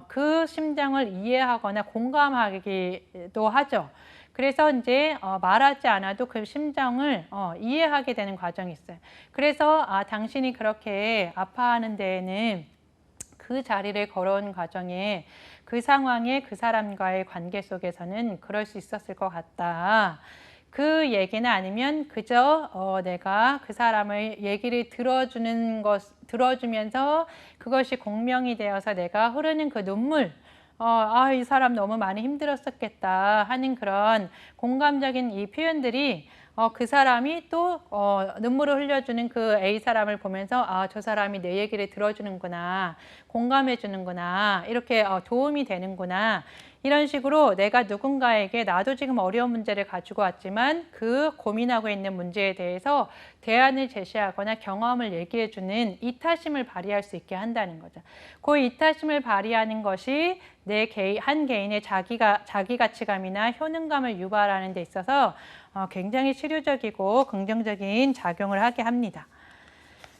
[SPEAKER 1] 그 심정을 이해하거나 공감하기도 하죠. 그래서 이제 말하지 않아도 그 심정을 이해하게 되는 과정이 있어요. 그래서 당신이 그렇게 아파하는 데에는 그 자리를 걸어온 과정에 그 상황에 그 사람과의 관계 속에서는 그럴 수 있었을 것 같다. 그 얘기는 아니면 그저 내가 그 사람의 얘기를 들어주면서 그것이 공명이 되어서 내가 흐르는 그 눈물, 이 사람 너무 많이 힘들었었겠다 하는 그런 공감적인 이 표현들이 그 사람이 또 눈물을 흘려주는 그 A 사람을 보면서 저 사람이 내 얘기를 들어주는구나, 공감해 주는구나, 이렇게 도움이 되는구나. 이런 식으로 내가 누군가에게 나도 지금 어려운 문제를 가지고 왔지만 그 고민하고 있는 문제에 대해서 대안을 제시하거나 경험을 얘기해 주는 이타심을 발휘할 수 있게 한다는 거죠. 그 이타심을 발휘하는 것이 한 개인의 자기 가치감이나 효능감을 유발하는 데 있어서 굉장히 치료적이고 긍정적인 작용을 하게 합니다.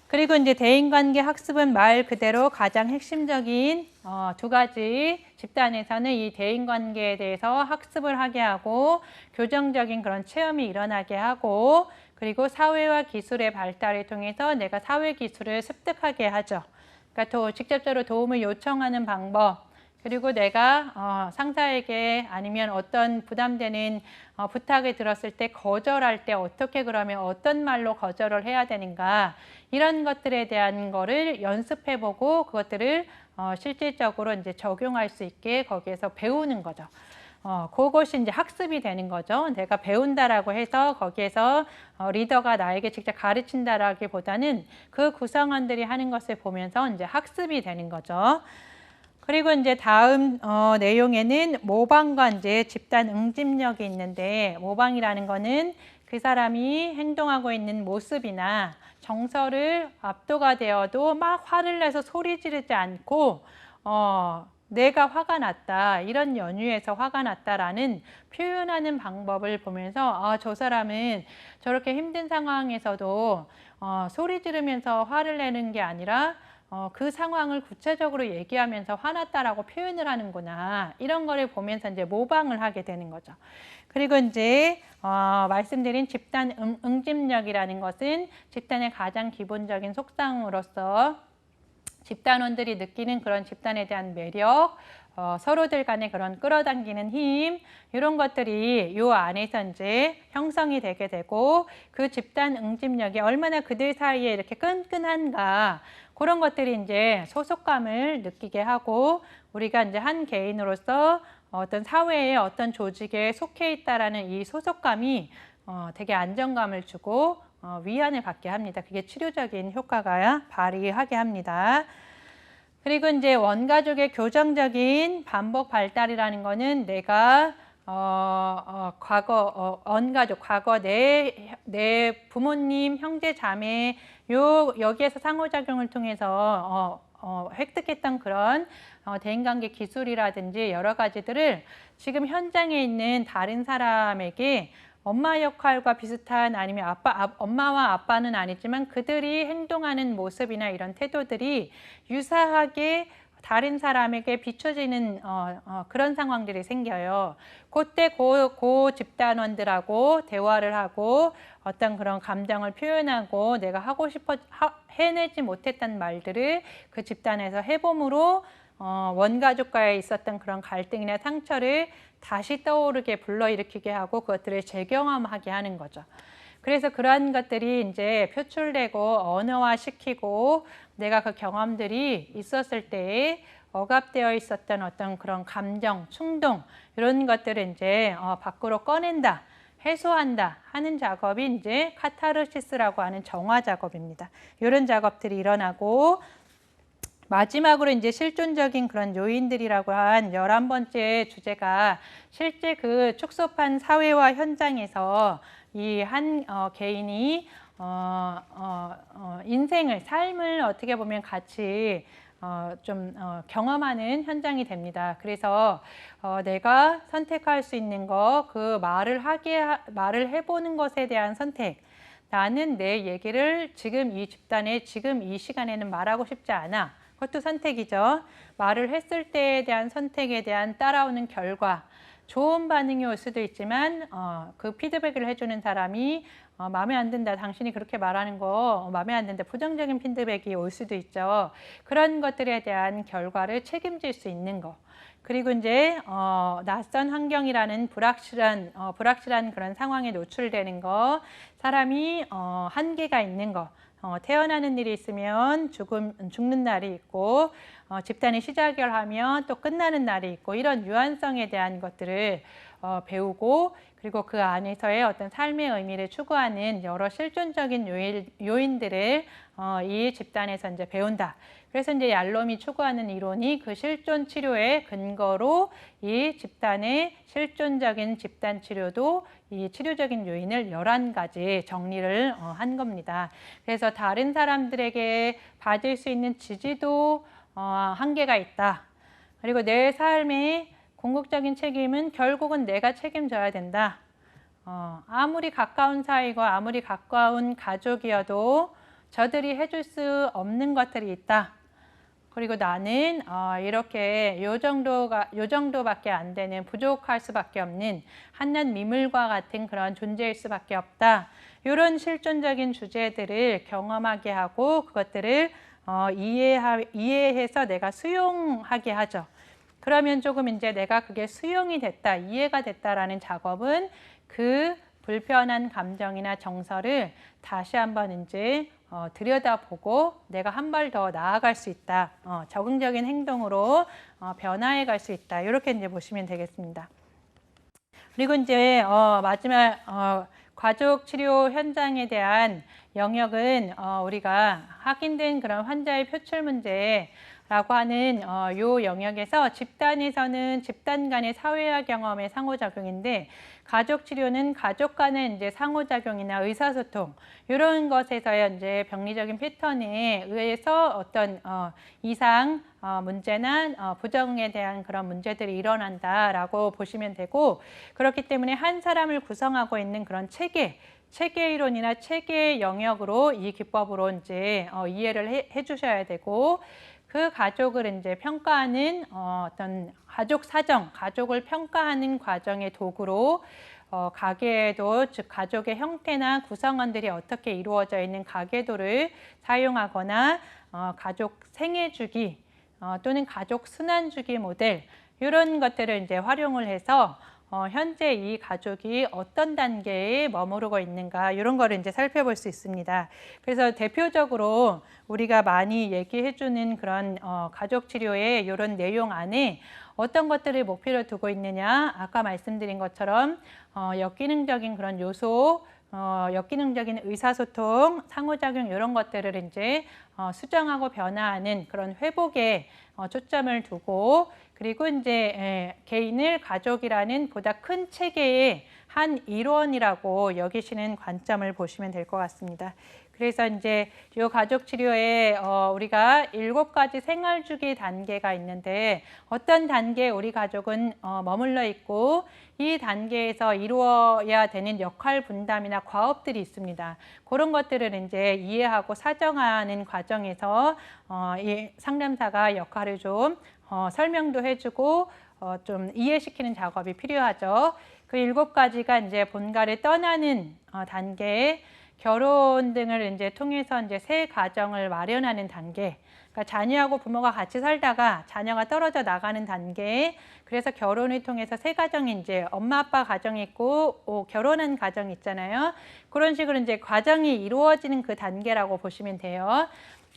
[SPEAKER 1] 그리고 이제 대인관계 학습은 말 그대로 가장 핵심적인 두 가지, 집단에서는 이 대인관계에 대해서 학습을 하게 하고 교정적인 그런 체험이 일어나게 하고, 그리고 사회와 기술의 발달을 통해서 내가 사회 기술을 습득하게 하죠. 그러니까 직접적으로 도움을 요청하는 방법, 그리고 내가 상사에게 아니면 어떤 부담되는 부탁을 들었을 때 거절할 때 어떻게, 그러면 어떤 말로 거절을 해야 되는가, 이런 것들에 대한 거를 연습해보고 그것들을 실질적으로 이제 적용할 수 있게 거기에서 배우는 거죠. 그것이 이제 학습이 되는 거죠. 내가 배운다라고 해서 거기에서 리더가 나에게 직접 가르친다라기보다는 그 구성원들이 하는 것을 보면서 이제 학습이 되는 거죠. 그리고 이제 다음 내용에는 모방과 이제 집단 응집력이 있는데, 모방이라는 거는 그 사람이 행동하고 있는 모습이나 정서를 압도가 되어도 막 화를 내서 소리 지르지 않고 내가 화가 났다, 이런 연유에서 화가 났다라는 표현하는 방법을 보면서 저 사람은 저렇게 힘든 상황에서도 소리 지르면서 화를 내는 게 아니라 그 상황을 구체적으로 얘기하면서 화났다라고 표현을 하는구나, 이런 거를 보면서 이제 모방을 하게 되는 거죠. 그리고 이제 말씀드린 집단 응집력이라는 것은 집단의 가장 기본적인 속성으로서 집단원들이 느끼는 그런 집단에 대한 매력, 서로들 간의 그런 끌어당기는 힘, 이런 것들이 이 안에서 이제 형성이 되게 되고, 그 집단 응집력이 얼마나 그들 사이에 이렇게 끈끈한가, 그런 것들이 이제 소속감을 느끼게 하고, 우리가 이제 한 개인으로서 어떤 사회의 어떤 조직에 속해 있다라는 이 소속감이 되게 안정감을 주고 위안을 받게 합니다. 그게 치료적인 효과가 발휘하게 합니다. 그리고 이제 원가족의 교정적인 반복 발달이라는 거는 내가 과거 내 부모님, 형제, 자매 여기에서 상호작용을 통해서 획득했던 그런 대인관계 기술이라든지 여러 가지들을 지금 현장에 있는 다른 사람에게 엄마 역할과 비슷한, 아니면 엄마와 아빠는 아니지만 그들이 행동하는 모습이나 이런 태도들이 유사하게 다른 사람에게 비춰지는 그런 상황들이 생겨요. 그때 그 집단원들하고 대화를 하고 어떤 그런 감정을 표현하고 내가 해내지 못했던 말들을 그 집단에서 해봄으로 원가족과에 있었던 그런 갈등이나 상처를 다시 떠오르게 불러일으키게 하고 그것들을 재경험하게 하는 거죠. 그래서 그러한 것들이 이제 표출되고 언어화시키고 내가 그 경험들이 있었을 때에 억압되어 있었던 어떤 그런 감정, 충동, 이런 것들을 이제 밖으로 꺼낸다, 해소한다 하는 작업이 이제 카타르시스라고 하는 정화 작업입니다. 이런 작업들이 일어나고, 마지막으로 이제 실존적인 그런 요인들이라고 한 11번째 주제가 실제 그 축소판 사회와 현장에서 이 한 개인이 삶을 어떻게 보면 같이 경험하는 현장이 됩니다. 그래서 내가 선택할 수 있는 거, 그 말을 해보는 것에 대한 선택. 나는 내 얘기를 지금 이 집단에 지금 이 시간에는 말하고 싶지 않아. 그것도 선택이죠. 말을 했을 때에 대한 선택에 대한 따라오는 결과. 좋은 반응이 올 수도 있지만 그 피드백을 해주는 사람이 마음에 안 든다. 당신이 그렇게 말하는 거 마음에 안 든다. 부정적인 피드백이 올 수도 있죠. 그런 것들에 대한 결과를 책임질 수 있는 거. 그리고 이제 낯선 환경이라는 불확실한 그런 상황에 노출되는 거, 사람이 한계가 있는 거, 태어나는 일이 있으면 죽는 날이 있고, 집단이 시작을 하면 또 끝나는 날이 있고, 이런 유한성에 대한 것들을 배우고, 그리고 그 안에서의 어떤 삶의 의미를 추구하는 여러 실존적인 요인들을 이 집단에서 이제 배운다. 그래서 이제 얄롬이 추구하는 이론이 그 실존 치료의 근거로 이 집단의 실존적인 집단 치료도 이 치료적인 요인을 11가지 정리를 한 겁니다. 그래서 다른 사람들에게 받을 수 있는 지지도 한계가 있다. 그리고 내 삶의 궁극적인 책임은 결국은 내가 책임져야 된다. 아무리 가까운 사이고 아무리 가까운 가족이어도 저들이 해줄 수 없는 것들이 있다. 그리고 나는 이렇게 요 정도밖에 안 되는, 부족할 수밖에 없는 한낱 미물과 같은 그런 존재일 수밖에 없다. 이런 실존적인 주제들을 경험하게 하고 그것들을 이해해서 내가 수용하게 하죠. 그러면 조금 이제 내가 그게 수용이 됐다, 이해가 됐다라는 작업은 그 불편한 감정이나 정서를 다시 한번 이제 들여다보고 내가 한 발 더 나아갈 수 있다. 적응적인 행동으로 변화해 갈 수 있다. 이렇게 이제 보시면 되겠습니다. 그리고 이제 마지막 가족 치료 현장에 대한 영역은 우리가 확인된 그런 환자의 표출 문제라고 하는 요 영역에서 집단에서는 집단 간의 사회화 경험의 상호작용인데, 가족 치료는 가족 간의 이제 상호작용이나 의사소통 이런 것에서의 이제 병리적인 패턴에 의해서 어떤 이상 문제나 부정에 대한 그런 문제들이 일어난다라고 보시면 되고, 그렇기 때문에 한 사람을 구성하고 있는 그런 체계 이론이나 체계 영역으로 이 기법으로 이제 이해를 해 주셔야 되고, 그 가족을 이제 평가하는 어떤 가족 사정, 가족을 평가하는 과정의 도구로 가계도, 즉 가족의 형태나 구성원들이 어떻게 이루어져 있는 가계도를 사용하거나 가족 생애주기 또는 가족 순환주기 모델, 이런 것들을 이제 활용을 해서 현재 이 가족이 어떤 단계에 머무르고 있는가, 이런 거를 이제 살펴볼 수 있습니다. 그래서 대표적으로 우리가 많이 얘기해주는 그런 가족 치료의 이런 내용 안에 어떤 것들을 목표로 두고 있느냐, 아까 말씀드린 것처럼 역기능적인 그런 요소, 역기능적인 의사소통, 상호작용 이런 것들을 이제 수정하고 변화하는 그런 회복에 초점을 두고, 그리고 이제 개인을 가족이라는 보다 큰 체계의 한 일원이라고 여기시는 관점을 보시면 될 것 같습니다. 그래서 이제 이 가족 치료에 우리가 7가지 생활주기 단계가 있는데, 어떤 단계에 우리 가족은 머물러 있고 이 단계에서 이루어야 되는 역할 분담이나 과업들이 있습니다. 그런 것들을 이제 이해하고 사정하는 과정에서 이 상담사가 역할을 좀 설명도 해주고 좀 이해시키는 작업이 필요하죠. 그 7가지가 이제 본가를 떠나는 단계에 결혼 등을 이제 통해서 이제 새 가정을 마련하는 단계, 그러니까 자녀하고 부모가 같이 살다가 자녀가 떨어져 나가는 단계, 그래서 결혼을 통해서 새 가정이 이제 엄마 아빠 가정이 있고 결혼한 가정이 있잖아요. 그런 식으로 이제 과정이 이루어지는 그 단계라고 보시면 돼요.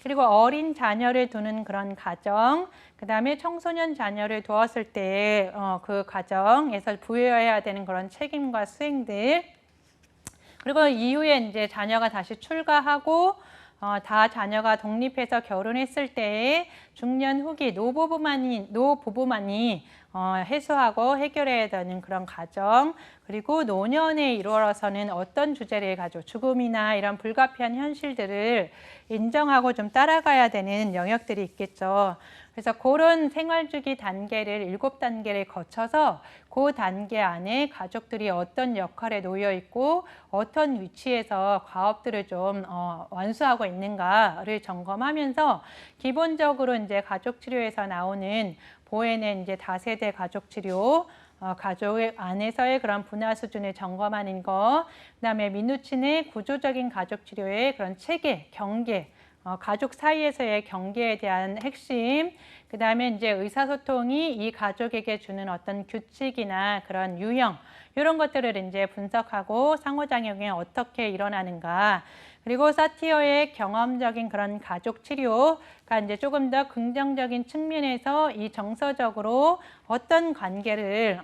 [SPEAKER 1] 그리고 어린 자녀를 두는 그런 가정, 그 다음에 청소년 자녀를 두었을 때 그 가정에서 부여해야 되는 그런 책임과 수행들, 그리고 이후에 이제 자녀가 다시 출가하고 다 자녀가 독립해서 결혼했을 때에 중년 후기 노부부만이 해소하고 해결해야 되는 그런 과정, 그리고 노년에 이르러서는 어떤 주제를 가지고 죽음이나 이런 불가피한 현실들을 인정하고 좀 따라가야 되는 영역들이 있겠죠. 그래서 그런 생활주기 단계를 7단계를 거쳐서 그 단계 안에 가족들이 어떤 역할에 놓여 있고 어떤 위치에서 과업들을 좀 완수하고 있는가를 점검하면서 기본적으로 이제 가족치료에서 나오는 보혜는 이제 다세대 가족치료, 가족 안에서의 그런 분화 수준을 점검하는 거, 그다음에 민우친의 구조적인 가족치료의 그런 체계, 경계, 가족 사이에서의 경계에 대한 핵심, 그 다음에 이제 의사소통이 이 가족에게 주는 어떤 규칙이나 그런 유형, 이런 것들을 이제 분석하고 상호작용이 어떻게 일어나는가. 그리고 사티어의 경험적인 그런 가족 치료가 이제 조금 더 긍정적인 측면에서 이 정서적으로 어떤 관계를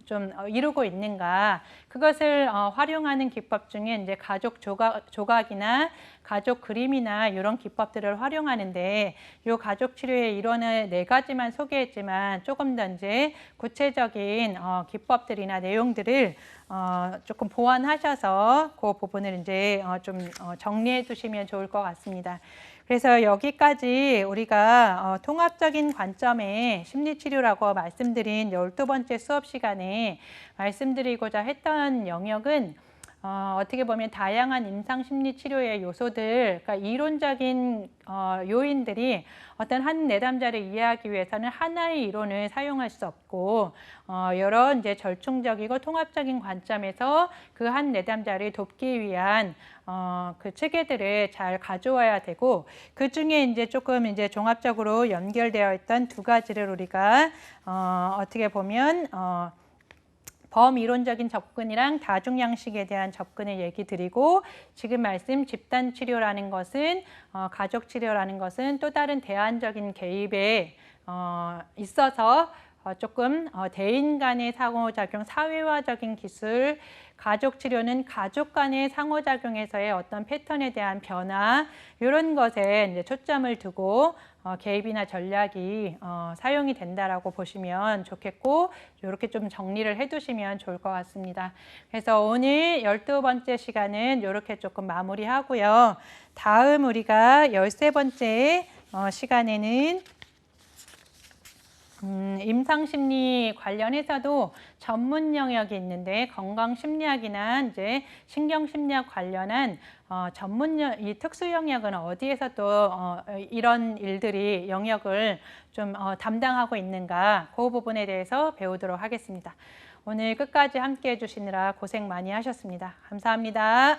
[SPEAKER 1] 좀 이루고 있는가, 그것을 활용하는 기법 중에 이제 가족 조각이나 가족 그림이나 이런 기법들을 활용하는데, 이 가족 치료의 이론을 4가지만 소개했지만 조금 더 이제 구체적인 기법들이나 내용들을 조금 보완하셔서 그 부분을 이제 좀 정리해 두시면 좋을 것 같습니다. 그래서 여기까지 우리가 통합적인 관점의 심리치료라고 말씀드린 12번째 수업 시간에 말씀드리고자 했던 영역은 어떻게 보면 다양한 임상심리치료의 요소들, 그러니까 이론적인 요인들이 어떤 한 내담자를 이해하기 위해서는 하나의 이론을 사용할 수 없고 여러 이제 절충적이고 통합적인 관점에서 그 한 내담자를 돕기 위한 그 체계들을 잘 가져와야 되고, 그 중에 이제 조금 이제 종합적으로 연결되어 있던 2가지를 우리가 어떻게 보면 범이론적인 접근이랑 다중양식에 대한 접근을 얘기 드리고, 지금 말씀 집단치료라는 것은 가족치료라는 것은 또 다른 대안적인 개입에 있어서 조금 대인 간의 상호작용, 사회화적인 기술, 가족치료는 가족 간의 상호작용에서의 어떤 패턴에 대한 변화, 이런 것에 이제 초점을 두고 개입이나 전략이 사용이 된다라고 보시면 좋겠고, 이렇게 좀 정리를 해두시면 좋을 것 같습니다. 그래서 오늘 12번째 시간은 이렇게 조금 마무리하고요. 다음 우리가 13번째 시간에는 임상심리 관련해서도 전문 영역이 있는데, 건강심리학이나 이제 신경심리학 관련한 이 특수 영역은 어디에서 또 이런 일들이 영역을 좀 담당하고 있는가, 그 부분에 대해서 배우도록 하겠습니다. 오늘 끝까지 함께 해주시느라 고생 많이 하셨습니다. 감사합니다.